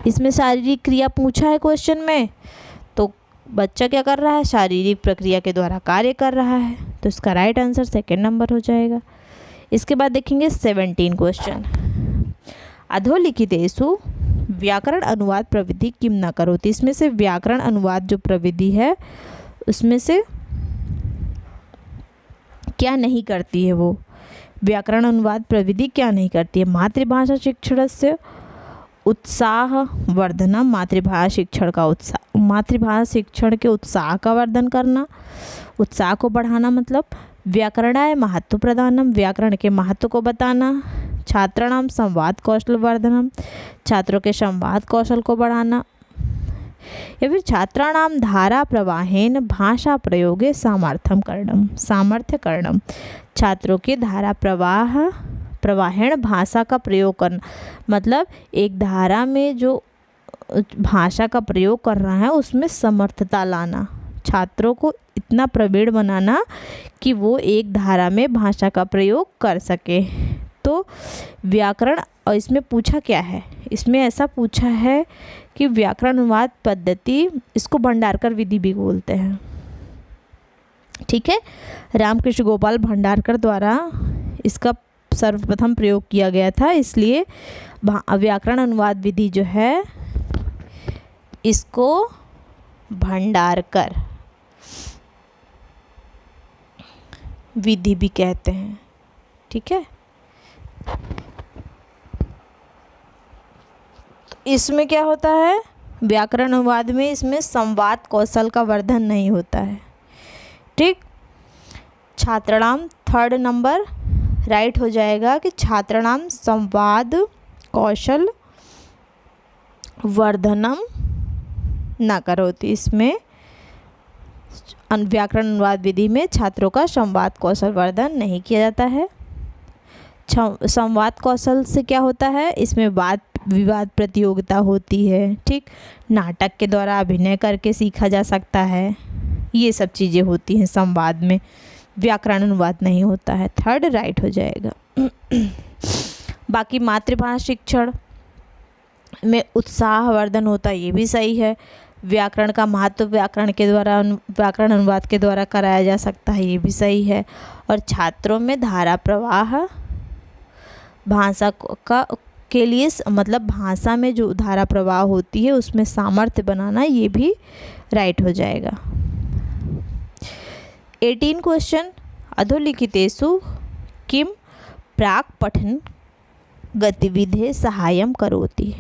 इसमें शारीरिक क्रिया पूछा है क्वेश्चन में, तो बच्चा क्या कर रहा है, शारीरिक प्रक्रिया के द्वारा कार्य कर रहा है, तो इसका राइट आंसर सेकंड नंबर हो जाएगा। इसके बाद देखेंगे 17 क्वेश्चन। अधोलिखितेषु व्याकरण अनुवाद प्रविधि किम न करोति। इसमें से व्याकरण अनुवाद जो प्रविधि है उसमें से क्या नहीं करती है, वो व्याकरण अनुवाद प्रविधि क्या नहीं करती है। मातृभाषा शिक्षणस्य उत्साह वर्धनम, मातृभाषा शिक्षण का उत्साह, मातृभाषा शिक्षण के उत्साह का वर्धन करना, उत्साह को बढ़ाना, मतलब व्याकरणाय महत्व प्रदानम, व्याकरण के महत्व को बताना। छात्राणाम संवाद कौशल वर्धनम, छात्रों के संवाद कौशल को बढ़ाना। या फिर छात्राणां धारा प्रवाहेन भाषा प्रयोगे सामर्थ्य करणम, छात्रों के धारा प्रवाहेण भाषा का प्रयोग करना, मतलब एक धारा में जो भाषा का प्रयोग कर रहा है उसमें समर्थता लाना, छात्रों को इतना प्रवीण बनाना कि वो एक धारा में भाषा का प्रयोग कर सके। तो व्याकरण, और इसमें पूछा क्या है, इसमें ऐसा पूछा है कि व्याकरण अनुवाद पद्धति, इसको भंडारकर विधि भी बोलते हैं, ठीक है। रामकृष्ण गोपाल भंडारकर द्वारा इसका सर्वप्रथम प्रयोग किया गया था, इसलिए व्याकरण अनुवाद विधि जो है इसको भंडारकर विधि भी कहते हैं, ठीक है। इसमें क्या होता है, व्याकरण अनुवाद में इसमें संवाद कौशल का वर्धन नहीं होता है, ठीक। छात्राणाम, थर्ड नंबर राइट हो जाएगा कि छात्राणाम संवाद कौशल वर्धनम न करोति, इसमें व्याकरण अनुवाद विधि में छात्रों का संवाद कौशल वर्धन नहीं किया जाता है। संवाद कौशल से क्या होता है, इसमें वाद विवाद प्रतियोगिता होती है, ठीक। नाटक के द्वारा अभिनय करके सीखा जा सकता है, ये सब चीज़ें होती हैं संवाद में, व्याकरण अनुवाद नहीं होता है। थर्ड राइट हो जाएगा। बाकी मातृभाषा शिक्षण में उत्साहवर्धन होता है, ये भी सही है। व्याकरण का महत्व व्याकरण अनुवाद के द्वारा कराया जा सकता है, ये भी सही है। और छात्रों में धारा प्रवाह भाषा के लिए, मतलब भाषा में जो धारा प्रवाह होती है उसमें सामर्थ्य बनाना, ये भी राइट हो जाएगा। 18 क्वेश्चन, अधोलिखितेषु किम प्राक् पठन गतिविधि सहायम करोति,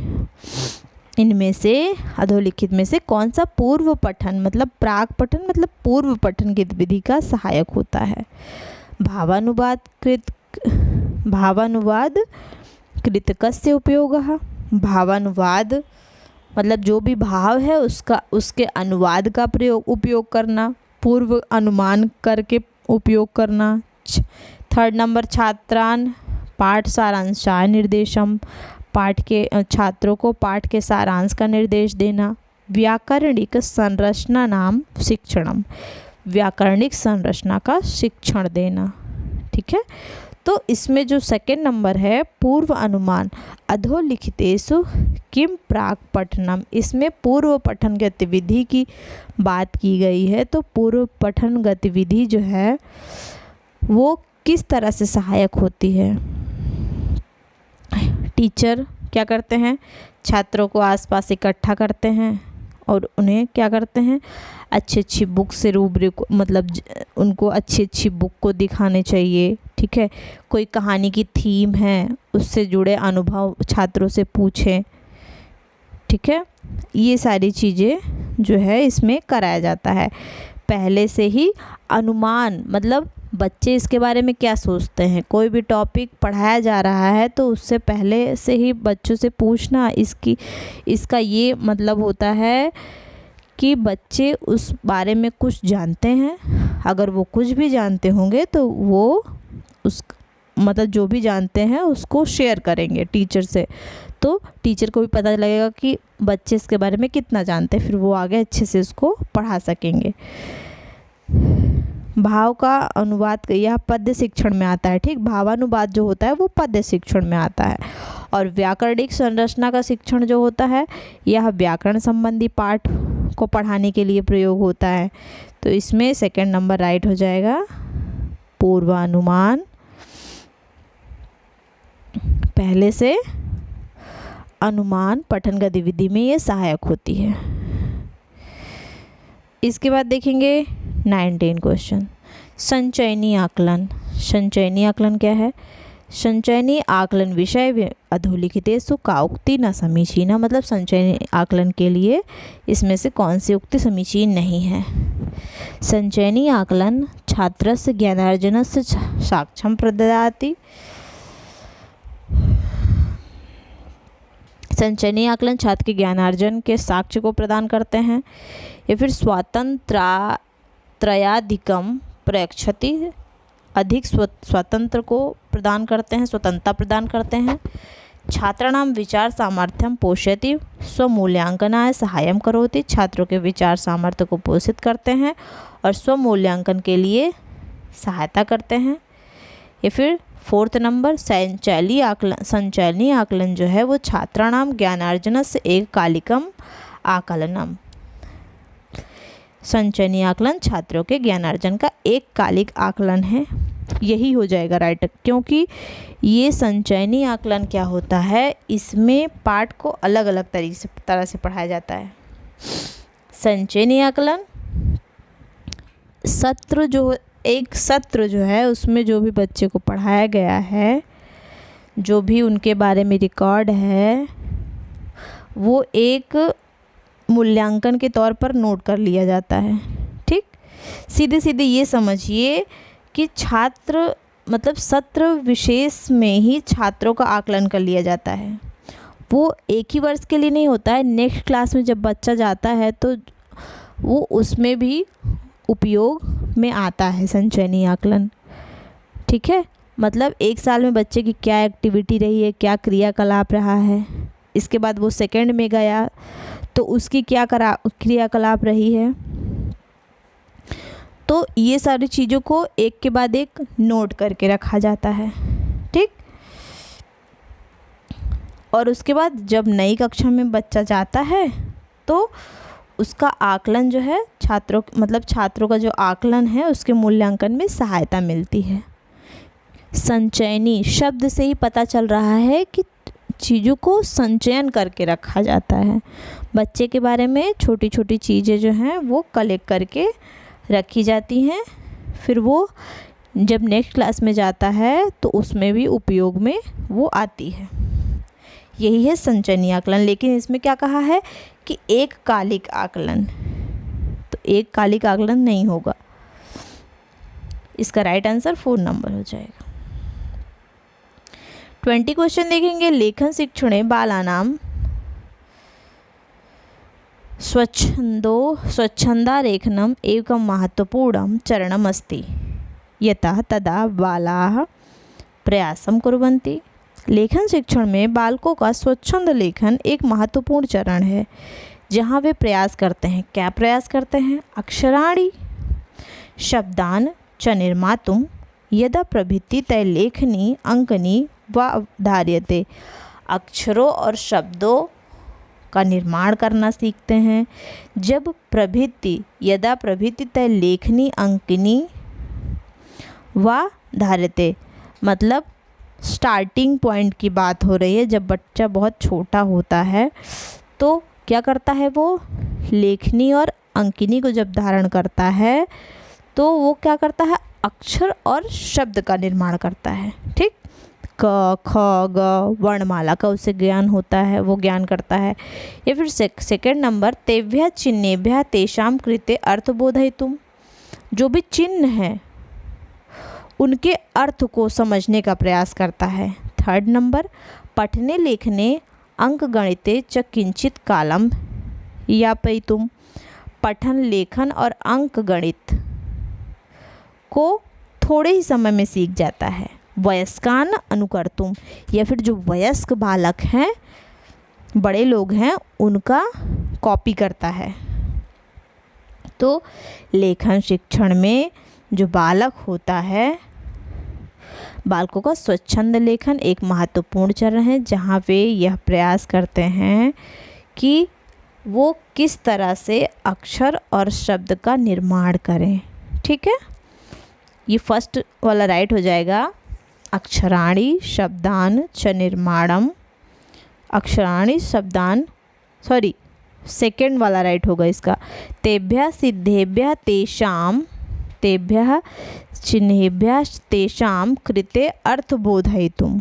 इनमें से अधोलिखित में से कौन सा पूर्व पठन, मतलब प्राक् पठन मतलब पूर्व पठन गतिविधि का सहायक होता है। भावानुवाद कृतकस्य उपयोगः, भावानुवाद मतलब जो भी भाव है उसके अनुवाद का उपयोग करना, पूर्व अनुमान करके उपयोग करना। थर्ड नंबर छात्रान पाठ सारांशाय निर्देशम, छात्रों को पाठ के सारांश का निर्देश देना। व्याकरणिक संरचना नाम शिक्षणम, व्याकरणिक संरचना का शिक्षण देना, ठीक है। तो इसमें जो सेकंड नंबर है पूर्व अनुमान, अधोलिखितेषु किम प्राक् पठनम, इसमें पूर्व पठन गतिविधि की बात की गई है। तो पूर्व पठन गतिविधि जो है वो किस तरह से सहायक होती है। टीचर क्या करते हैं, छात्रों को आसपास इकट्ठा करते हैं और उन्हें क्या करते हैं, अच्छी बुक से रूब्रिक, मतलब उनको अच्छी बुक को दिखाने चाहिए, ठीक है। कोई कहानी की थीम है उससे जुड़े अनुभव छात्रों से पूछें, ठीक है। ये सारी चीज़ें जो है इसमें कराया जाता है। पहले से ही अनुमान, मतलब बच्चे इसके बारे में क्या सोचते हैं, कोई भी टॉपिक पढ़ाया जा रहा है तो उससे पहले से ही बच्चों से पूछना, इसका ये मतलब होता है कि बच्चे उस बारे में कुछ जानते हैं। अगर वो कुछ भी जानते होंगे तो वो मतलब जो भी जानते हैं उसको शेयर करेंगे टीचर से, तो टीचर को भी पता लगेगा कि बच्चे इसके बारे में कितना जानते हैं, फिर वो आगे अच्छे से उसको पढ़ा सकेंगे। भाव का अनुवाद यह पद्य शिक्षण में आता है, ठीक। भावानुवाद जो होता है वो पद्य शिक्षण में आता है। और व्याकरणिक संरचना का शिक्षण जो होता है यह व्याकरण संबंधी पाठ को पढ़ाने के लिए प्रयोग होता है। तो इसमें सेकंड नंबर राइट हो जाएगा, पूर्वानुमान पहले से अनुमान पठन गतिविधि में ये सहायक होती है। इसके बाद देखेंगे 19 क्वेश्चन, संचयनी आकलन। संचयनी आकलन क्या है, संचयनी आकलन विषय अधोलिखितेषु का उक्ति न समीचीना, मतलब संचयनी आकलन के लिए इसमें से कौन सी उक्ति समीचीन नहीं है। संचयनी आकलन छात्रस्य ज्ञानार्जनस्य साक्ष्यं प्रददाति, संचयनी आकलन छात्र के ज्ञानार्जन के साक्ष्य को प्रदान करते हैं। या फिर स्वातंत्र्याधिकम प्रयच्छति, अधिक स्वतंत्र को प्रदान करते हैं, स्वतंत्रता प्रदान करते हैं। छात्राणाम विचार सामर्थ्यम पोषयति स्वमूल्यांकनाय सहायम करोति, छात्रों के विचार सामर्थ्य को पोषित करते हैं और स्वमूल्यांकन के लिए सहायता करते हैं। या फिर 4th नंबर संचयनी आकलन जो है वो छात्राणाम ज्ञानार्जनस्य एककालिकम आकलनम, संचयनी आकलन छात्रों के ज्ञानार्जन का एककालिक आकलन है। यही हो जाएगा राइट, क्योंकि ये संचयनी आकलन क्या होता है, इसमें पाठ को अलग अलग तरह से पढ़ाया जाता है। संचयनी आकलन एक सत्र जो है उसमें जो भी बच्चे को पढ़ाया गया है, जो भी उनके बारे में रिकॉर्ड है, वो एक मूल्यांकन के तौर पर नोट कर लिया जाता है। ठीक, सीधे सीधे ये समझिए कि छात्र मतलब सत्र विशेष में ही छात्रों का आकलन कर लिया जाता है। वो एक ही वर्ष के लिए नहीं होता है, नेक्स्ट क्लास में जब बच्चा जाता है तो वो उसमें भी उपयोग में आता है संचयनी आकलन। ठीक है, मतलब एक साल में बच्चे की क्या एक्टिविटी रही है, क्या क्रियाकलाप रहा है, इसके बाद वो सेकंड में गया तो उसकी क्या क्रियाकलाप रही है, तो ये सारी चीज़ों को एक के बाद एक नोट करके रखा जाता है। ठीक, और उसके बाद जब नई कक्षा में बच्चा जाता है तो उसका आकलन जो है छात्रों का जो आकलन है उसके मूल्यांकन में सहायता मिलती है। संचयनी शब्द से ही पता चल रहा है कि चीज़ों को संचयन करके रखा जाता है। बच्चे के बारे में छोटी छोटी चीज़ें जो हैं वो कलेक्ट करके रखी जाती हैं, फिर वो जब नेक्स्ट क्लास में जाता है तो उसमें भी उपयोग में वो आती है। यही है संचयनी आकलन। लेकिन इसमें क्या कहा है कि एककालिक आकलन, तो एककालिक आकलन नहीं होगा। इसका राइट आंसर 4 नंबर हो जाएगा। 20 क्वेश्चन देखेंगे। लेखन शिक्षणे बालानां स्वच्छन्दारेखनम् एकं महत्वपूर्णं चरणम् अस्ति, यतः तदा बालाः प्रयासं कुर्वन्ति। लेखन शिक्षण में बालकों का स्वच्छंद लेखन एक महत्वपूर्ण चरण है जहाँ वे प्रयास करते हैं। क्या प्रयास करते हैं? अक्षराणि शब्दान च निर्मातुं यदा प्रभृति तय लेखनी अंकनी व धार्यते। अक्षरों और शब्दों का निर्माण करना सीखते हैं। जब यदा प्रभृति तय लेखनी अंकनी व धार्यते, मतलब स्टार्टिंग पॉइंट की बात हो रही है। जब बच्चा बहुत छोटा होता है तो क्या करता है, वो लेखनी और अंकिनी को जब धारण करता है तो वो क्या करता है, अक्षर और शब्द का निर्माण करता है। ठीक, क ख ग वर्णमाला का उसे ज्ञान होता है, वो ज्ञान करता है। या फिर सेकंड नंबर, तेभ्यः चिन्हेभ्यः तेषां कृते अर्थबोधयितुं, जो भी चिन्ह हैं उनके अर्थ को समझने का प्रयास करता है। थर्ड नंबर, पठने लेखने अंकगणिते च किंचित कालम यापयितुं, पठन लेखन और अंकगणित को थोड़े ही समय में सीख जाता है। वयस्कान अनुकर्तुम, या फिर जो वयस्क बालक हैं, बड़े लोग हैं, उनका कॉपी करता है। तो लेखन शिक्षण में जो बालक होता है, बालकों का स्वच्छंद लेखन एक महत्वपूर्ण चरण है जहाँ वे यह प्रयास करते हैं कि वो किस तरह से अक्षर और शब्द का निर्माण करें। ठीक है, ये फर्स्ट वाला राइट हो जाएगा। अक्षराणि शब्दान च निर्माणम, अक्षराणि शब्दान, सॉरी सेकंड वाला राइट होगा इसका। तेभ्यः सिद्धेभ्यः तेषां, तेभ्यः चिन्हेभ्यः तेषां कृते अर्थबोधयितुं।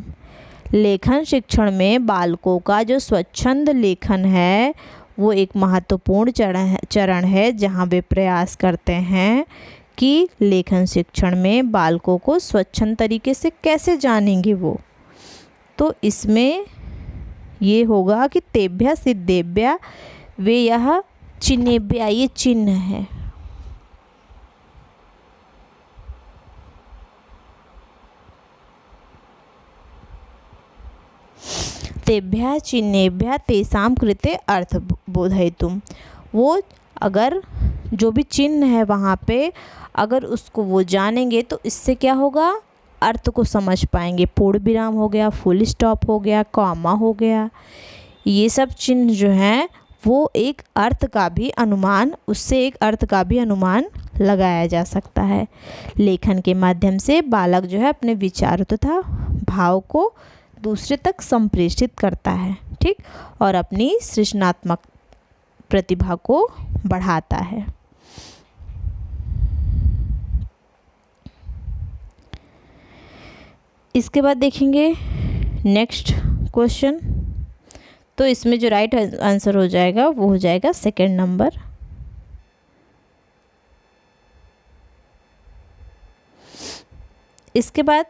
लेखन शिक्षण में बालकों का जो स्वच्छंद लेखन है वो एक महत्वपूर्ण चरण है जहाँ वे प्रयास करते हैं कि लेखन शिक्षण में बालकों को स्वच्छंद तरीके से कैसे जानेंगे वो। तो इसमें ये होगा कि तेभ्य सिद्धेभ्य वे यह चिन्हेभ्य, ये चिन्ह है। तेभ्य चिन्हेभ्य तेषां कृते अर्थ बोधयितुम्। वो अगर जो भी चिन्ह है वहाँ पे अगर उसको वो जानेंगे तो इससे क्या होगा, अर्थ को समझ पाएंगे। पूर्ण विराम हो गया, फुल स्टॉप हो गया, कॉमा हो गया, ये सब चिन्ह जो हैं वो एक अर्थ का भी अनुमान, उससे एक अर्थ का भी अनुमान लगाया जा सकता है। लेखन के माध्यम से बालक जो है अपने विचार तथा भाव को दूसरे तक संप्रेषित करता है, ठीक, और अपनी सृजनात्मक प्रतिभा को बढ़ाता है। इसके बाद देखेंगे नेक्स्ट क्वेश्चन। तो इसमें जो राइट आंसर हो जाएगा वो हो जाएगा सेकंड नंबर। इसके बाद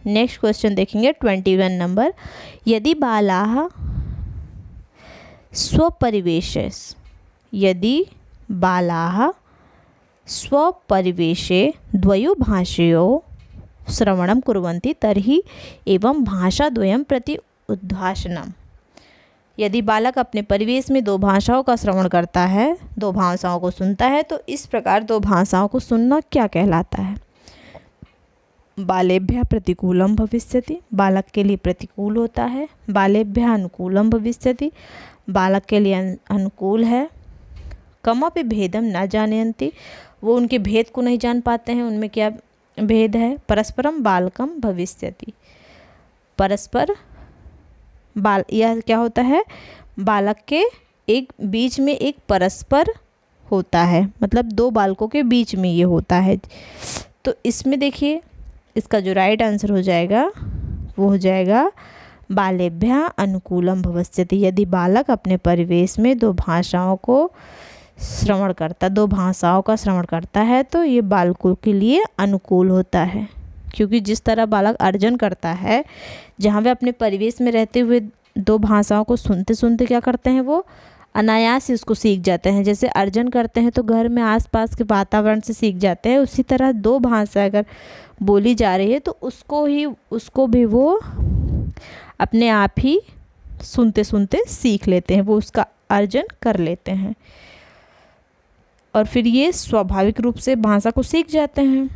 नेक्स्ट क्वेश्चन देखेंगे 21 नंबर। यदि बालाः स्वपरिवेशे, यदि बालाः स्वपरिवेशे द्वयोभाषयोः श्रवणं कुर्वन्ति तर्हि एवं भाषाद्वयं प्रति उद्भाषणम्। यदि बालक अपने परिवेश में दो भाषाओं का श्रवण करता है, दो भाषाओं को सुनता है, तो इस प्रकार दो भाषाओं को सुनना क्या कहलाता है? बालेभ्यः प्रतिकूलं भविष्यति, बालक के लिए प्रतिकूल होता है। बालेभ्यः अनुकूलं भविष्यति, बालक के लिए अनुकूल है। कमपि भेदं न जानन्ति, वो उनके भेद को नहीं जान पाते हैं, उनमें क्या भेद है। परस्परम बालकम भविष्यति, परस्पर बाल, यह क्या होता है, बालक के एक बीच में एक परस्पर होता है, मतलब दो बालकों के बीच में ये होता है। तो इसमें देखिए इसका जो राइट आंसर हो जाएगा वो हो जाएगा बालेभ्यः अनुकूलम भविष्यति। यदि बालक अपने परिवेश में दो भाषाओं को श्रवण करता, दो भाषाओं का श्रवण करता है तो ये बालकों के लिए अनुकूल होता है, क्योंकि जिस तरह बालक अर्जन करता है, जहाँ वे अपने परिवेश में रहते हुए दो भाषाओं को सुनते सुनते क्या करते हैं, वो अनायास ही उसको सीख जाते हैं। जैसे अर्जन करते हैं तो घर में आसपास के वातावरण से सीख जाते हैं, उसी तरह दो भाषा अगर बोली जा रही है तो उसको भी वो अपने आप ही सुनते सुनते सीख लेते हैं, वो उसका अर्जन कर लेते हैं और फिर ये स्वाभाविक रूप से भाषा को सीख जाते हैं।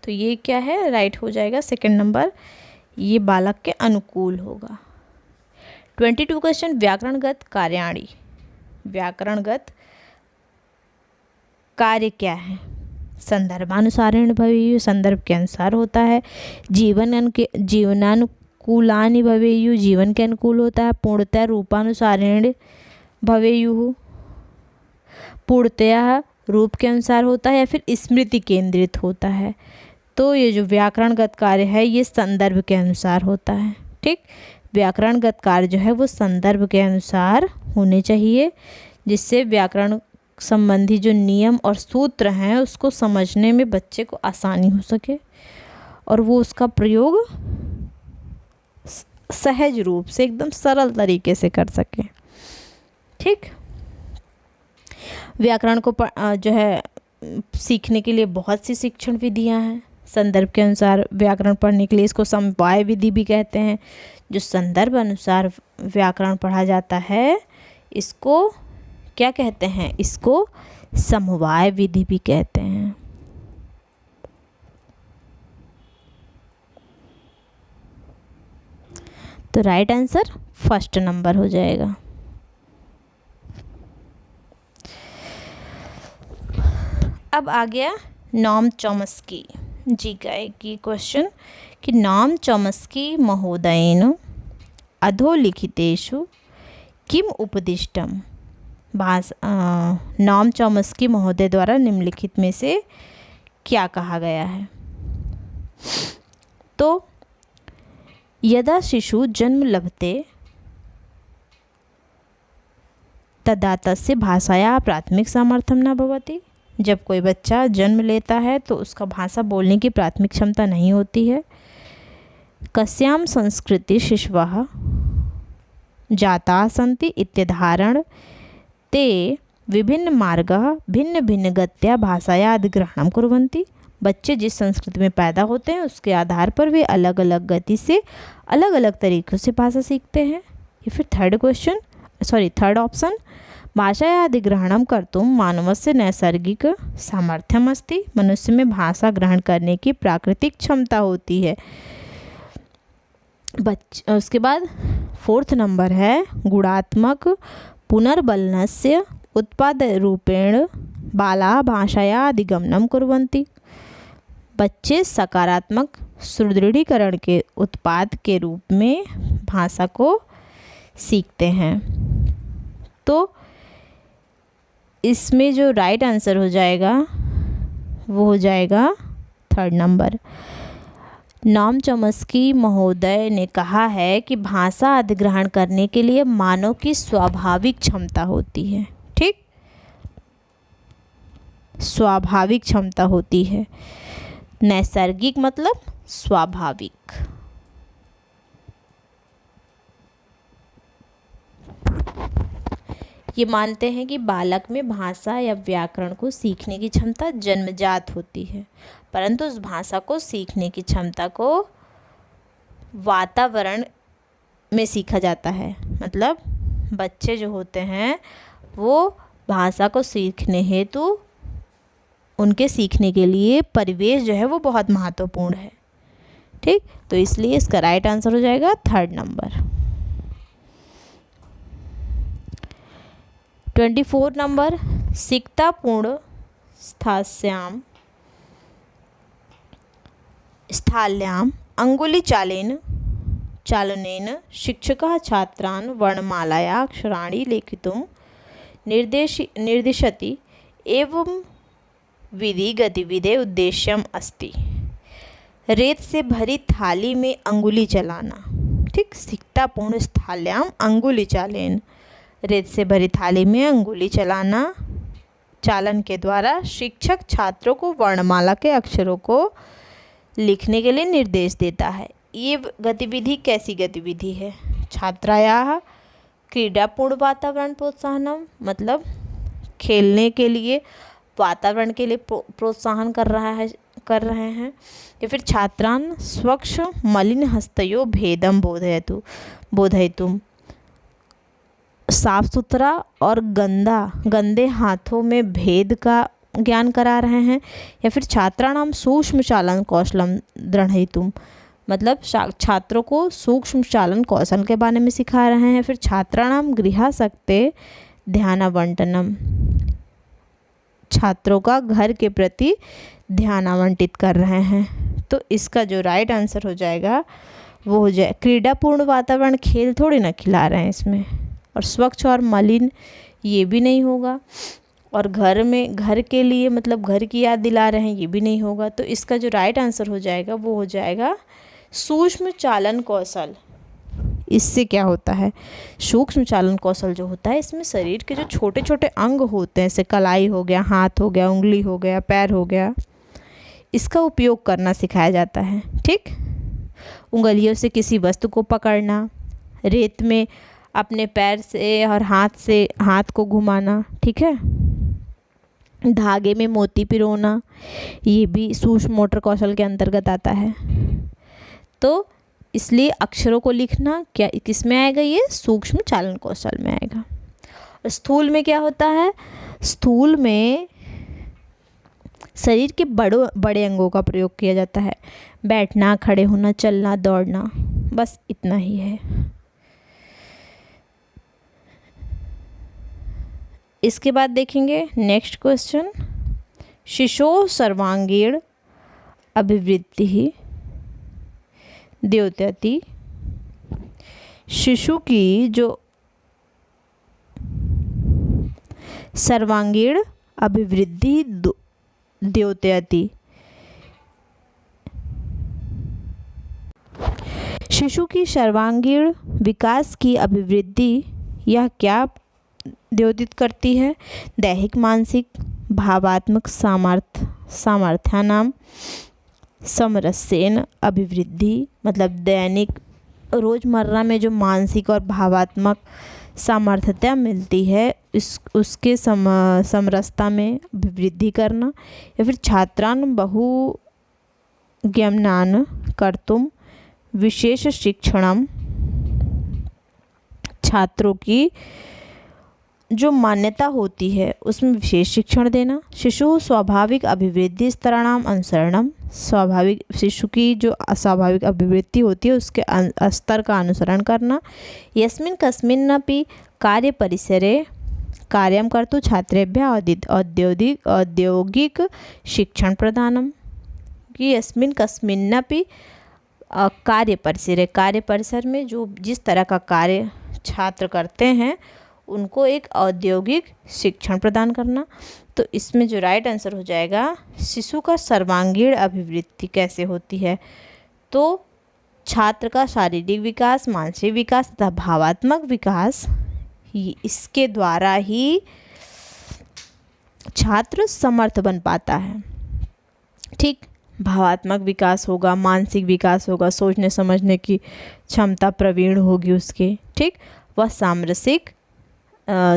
तो ये क्या है, राइट हो जाएगा सेकंड नंबर, ये बालक के अनुकूल होगा। 22 क्वेश्चन व्याकरणगत कार्याणि, व्याकरणगत कार्य क्या है? संदर्भानुसारेण भवेयुः, संदर्भ के अनुसार होता है। जीवनानुकूलानि भवेयुः, जीवन के अनुकूल होता है। पूर्णतया रूपानुसारेण भवेयुः, पूर्णतया रूप के अनुसार होता है, या फिर स्मृति केंद्रित होता है। तो ये जो व्याकरणगत कार्य है ये संदर्भ के अनुसार होता है, ठीक। व्याकरणगत कार्य जो है वो संदर्भ के अनुसार होने चाहिए, जिससे व्याकरण संबंधी जो नियम और सूत्र हैं उसको समझने में बच्चे को आसानी हो सके और वो उसका प्रयोग सहज रूप से एकदम सरल तरीके से कर सके, ठीक। व्याकरण को जो है सीखने के लिए बहुत सी शिक्षण विधियां हैं। संदर्भ के अनुसार व्याकरण पढ़ने के लिए इसको समवाय विधि भी कहते हैं। जो संदर्भ अनुसार व्याकरण पढ़ा जाता है इसको क्या कहते हैं, इसको समवाय विधि भी कहते हैं। तो राइट आंसर फर्स्ट नंबर हो जाएगा। अब आ गया नॉम चॉम्स्की जी का एक ये क्वेश्चन कि नॉम चॉम्स्की महोदयेन अधोलिखितेषु किम उपदिष्टम। नॉम चॉम्स्की महोदय द्वारा निम्नलिखित में से क्या कहा गया है? तो यदा शिशु जन्म लभते तदा तस्य भाषाया प्राथमिक सामर्थ्यं न भवति। जब कोई बच्चा जन्म लेता है तो उसका भाषा बोलने की प्राथमिक क्षमता नहीं होती है। कस्यां संस्कृति शिशवः जाताः सन्ति इत्यधारण ते विभिन्नमार्गः भिन्नभिन्नगत्या भाषाया अधिग्रहणं कुर्वन्ति। बच्चे जिस संस्कृति में पैदा होते हैं उसके आधार पर वे अलग अलग गति से अलग अलग तरीक़ों से भाषा सीखते हैं। या फिर थर्ड ऑप्शन, भाषाया अधिग्रहणं कर्तुं मानवस्य नैसर्गिक सामर्थ्यम् अस्ति। मनुष्य में भाषा ग्रहण करने की प्राकृतिक क्षमता होती है। उसके बाद 4th नंबर है गुणात्मक पुनर्बलनस्य उत्पादरूपेण बालाः भाषाया अधिगमनं कुर्वन्ति। बच्चे सकारात्मक सुदृढ़ीकरण के उत्पाद के रूप में भाषा को सीखते हैं। तो इसमें जो राइट आंसर हो जाएगा वो हो जाएगा 3rd नंबर। नॉम चॉम्स्की महोदय ने कहा है कि भाषा अधिग्रहण करने के लिए मानव की स्वाभाविक क्षमता होती है। ठीक, स्वाभाविक क्षमता होती है। नैसर्गिक मतलब स्वाभाविक। ये मानते हैं कि बालक में भाषा या व्याकरण को सीखने की क्षमता जन्मजात होती है, परंतु उस भाषा को सीखने की क्षमता को वातावरण में सीखा जाता है। मतलब बच्चे जो होते हैं वो भाषा को सीखने हेतु उनके सीखने के लिए परिवेश जो है वो बहुत महत्वपूर्ण है। ठीक, तो इसलिए इसका राइट आंसर हो जाएगा 3rd नंबर। 24 नंबर, सिकतापूर्ण स्थाल्याम चालनेन शिक्षकः छात्रान् वर्णमालाया अक्षराणि लेखितुं निर्दिशति एवं विधि गतिविधि उद्देश्यम अस्ति। रेत से भरी थाली में अंगुली चलाना। ठीक, सिकतापूर्ण स्थाल्याम अंगुली चालन, रेत से भरी थाली में अंगुली चालन के द्वारा शिक्षक छात्रों को वर्णमाला के अक्षरों को लिखने के लिए निर्देश देता है। ये गतिविधि कैसी गतिविधि है? छात्रायाः क्रीडापूर्ण वातावरण प्रोत्साहनम, मतलब खेलने के लिए वातावरण के लिए प्रोत्साहन कर रहे हैं। या फिर छात्रान् स्वच्छ मलिन हस्तयो भेदम बोधयितुम, साफ सुथरा और गंदे हाथों में भेद का ज्ञान करा रहे हैं। या फिर छात्राणाम सूक्ष्म चालन कौशलम दृढ़यितुम, मतलब छात्रों को सूक्ष्म चालन कौशल के बारे में सिखा रहे हैं। फिर छात्राणाम गृहासक्ते ध्यानावंटनम, छात्रों का घर के प्रति ध्यान आवंटित कर रहे हैं। तो इसका जो राइट आंसर हो जाएगा वो हो जाए क्रीडापूर्ण वातावरण, खेल थोड़ी ना खिला रहे हैं इसमें, और स्वच्छ और मलिन ये भी नहीं होगा, और घर के लिए मतलब घर की याद दिला रहे हैं ये भी नहीं होगा। तो इसका जो राइट आंसर हो जाएगा वो हो जाएगा सूक्ष्म चालन कौशल। इससे क्या होता है, सूक्ष्म चालन कौशल जो होता है इसमें शरीर के जो छोटे छोटे अंग होते हैं, जैसे कलाई हो गया, हाथ हो गया, उंगली हो गया, पैर हो गया, इसका उपयोग करना सिखाया जाता है। ठीक, उंगलियों से किसी वस्तु को पकड़ना, रेत में अपने पैर से और हाथ को घुमाना। ठीक है, धागे में मोती पिरोना, ये भी सूक्ष्म मोटर कौशल के अंतर्गत आता है। तो इसलिए अक्षरों को लिखना क्या किस में आएगा, ये सूक्ष्म चालन कौशल में आएगा। और स्थूल में क्या होता है, स्थूल में शरीर के बड़े अंगों का प्रयोग किया जाता है, बैठना, खड़े होना, चलना, दौड़ना, बस इतना ही है। इसके बाद देखेंगे नेक्स्ट क्वेश्चन, शिशोः सर्वांगीण अभिवृद्धि द्योतयति, शिशु की जो सर्वांगीण अभिवृद्धि द्योतयति, शिशु की सर्वांगीण विकास की अभिवृद्धि यह क्या द्योतित करती है? दैहिक, मानसिक, भावात्मक सामर्थ्यानाम समरसेन अभिवृद्धि, मतलब दैनिक रोज़मर्रा में जो मानसिक और भावात्मक सामर्थ्यता मिलती है उसके समरसता में अभिवृद्धि करना। या फिर छात्रान बहुज्ञानान् कर्तुं विशेष शिक्षणम, छात्रों की जो मान्यता होती है उसमें विशेष शिक्षण देना। शिशु स्वाभाविक अभिवृद्धि स्तराणाम अनुसरणम, स्वाभाविक शिशु की जो अस्वाभाविक अभिवृद्धि होती है उसके स्तर का अनुसरण करना। यस्मिन् कस्मिन्नपि कार्य परिसरे कार्यं कर्तुं छात्रेभ्यः औद्योगिक शिक्षण प्रदानम, कि यस्मिन् कस्मिन्नपि कार्य परिसर में जो जिस तरह का कार्य छात्र करते हैं उनको एक औद्योगिक शिक्षण प्रदान करना। तो इसमें जो राइट आंसर हो जाएगा, शिशु का सर्वांगीण अभिवृद्धि कैसे होती है, तो छात्र का शारीरिक विकास, मानसिक विकास तथा भावात्मक विकास, इसके द्वारा ही छात्र समर्थ बन पाता है। ठीक, भावात्मक विकास होगा, मानसिक विकास होगा, सोचने समझने की क्षमता प्रवीण होगी उसके। ठीक, वह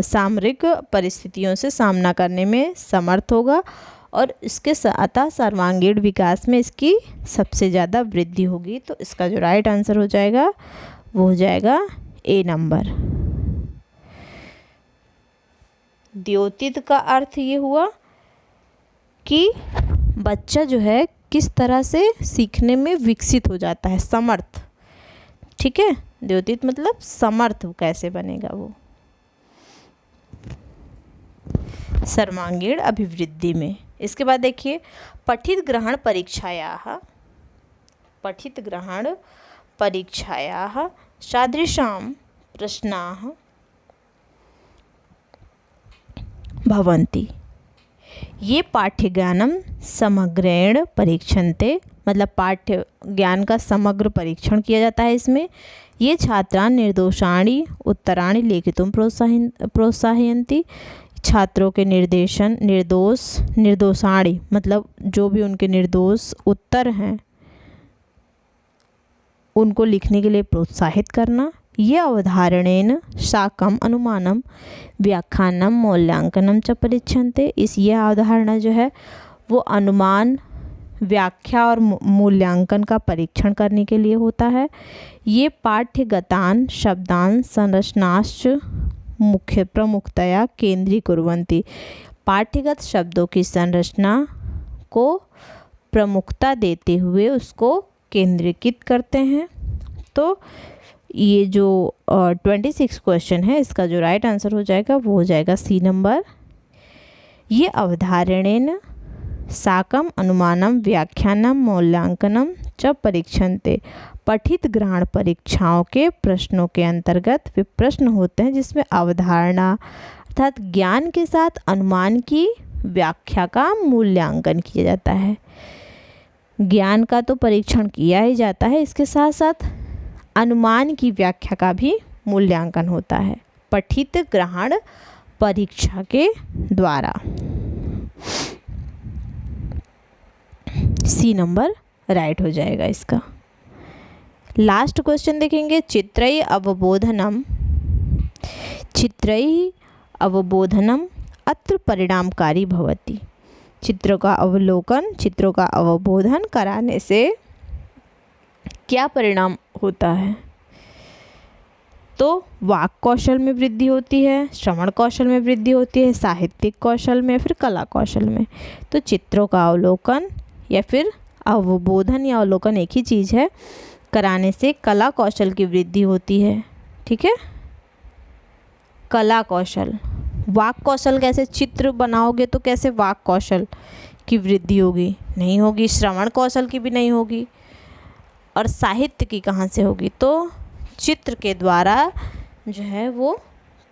सामरिक परिस्थितियों से सामना करने में समर्थ होगा और इसके अतः सर्वांगीण विकास में इसकी सबसे ज़्यादा वृद्धि होगी। तो इसका जो राइट आंसर हो जाएगा वो हो जाएगा ए नंबर। द्योतित का अर्थ ये हुआ कि बच्चा जो है किस तरह से सीखने में विकसित हो जाता है, समर्थ। ठीक है, द्योतित मतलब समर्थ कैसे बनेगा वो सर्वांगीण अभिवृद्धि में। इसके बाद देखिए, पठित ग्रहण परीक्षायाः सादृशां प्रश्नाः भवन्ति। ये पाठ्यज्ञानम समग्रेण परीक्षन्ते, मतलब पाठ्य ज्ञान का समग्र परीक्षण किया जाता है इसमें। ये छात्रान् निर्दोषाणि उत्तराणि लेखितुं प्रोत्साहयन्ति, छात्रों के निर्दोषाणि मतलब जो भी उनके निर्दोष उत्तर हैं उनको लिखने के लिए प्रोत्साहित करना। ये अवधारणेन साकम अनुमानम व्याख्यानम मूल्यांकनम च परीक्षन्ते, यह अवधारणा जो है वो अनुमान, व्याख्या और मूल्यांकन का परीक्षण करने के लिए होता है। ये पाठ्यगतान शब्दान संरचनाश्च प्रमुखतया केंद्रीकुर्वन्ति, पाठ्यगत शब्दों की संरचना को प्रमुखता देते हुए उसको केंद्रीकृत करते हैं। तो ये जो 26 क्वेश्चन है इसका जो राइट आंसर हो जाएगा वो हो जाएगा सी नंबर। ये अवधारणेन साकम अनुमानम व्याख्यानम मूल्यांकनम च परीक्षन्ते, पठित ग्रहण परीक्षाओं के प्रश्नों के अंतर्गत वे प्रश्न होते हैं जिसमें अवधारणा अर्थात ज्ञान के साथ अनुमान की व्याख्या का मूल्यांकन किया जाता है। ज्ञान का तो परीक्षण किया ही जाता है, इसके साथ साथ अनुमान की व्याख्या का भी मूल्यांकन होता है पठित ग्रहण परीक्षा के द्वारा। सी नंबर राइट हो जाएगा इसका। लास्ट क्वेश्चन देखेंगे, चित्रैः अवबोधनम अत्र परिणामकारी भवति। चित्रों का अवलोकन, चित्रों का अवबोधन कराने से क्या परिणाम होता है, तो वाक कौशल में वृद्धि होती है, श्रवण कौशल में वृद्धि होती है, साहित्यिक कौशल में, फिर कला कौशल में। तो चित्रों का अवलोकन या फिर अवबोधन या अवलोकन एक ही चीज़ है, कराने से कला कौशल की वृद्धि होती है। ठीक है, कला कौशल, वाक कौशल कैसे, चित्र बनाओगे तो कैसे वाक कौशल की वृद्धि होगी, नहीं होगी। श्रवण कौशल की भी नहीं होगी और साहित्य की कहाँ से होगी, तो चित्र के द्वारा जो है वो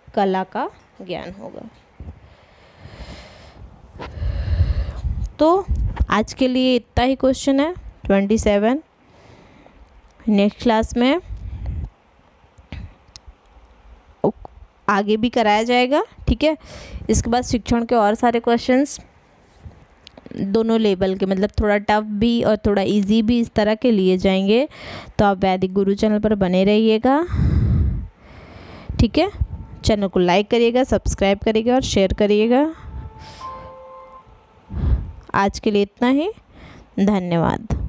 कला का ज्ञान होगा। तो आज के लिए इतना ही क्वेश्चन है 27। नेक्स्ट क्लास में आगे भी कराया जाएगा। ठीक है, इसके बाद शिक्षण के और सारे क्वेश्चंस दोनों लेवल के, मतलब थोड़ा टफ भी और थोड़ा इजी भी इस तरह के लिए जाएंगे। तो आप वैदिक गुरु चैनल पर बने रहिएगा, ठीक है। चैनल को लाइक करिएगा, सब्सक्राइब करिएगा और शेयर करिएगा। आज के लिए इतना ही, धन्यवाद।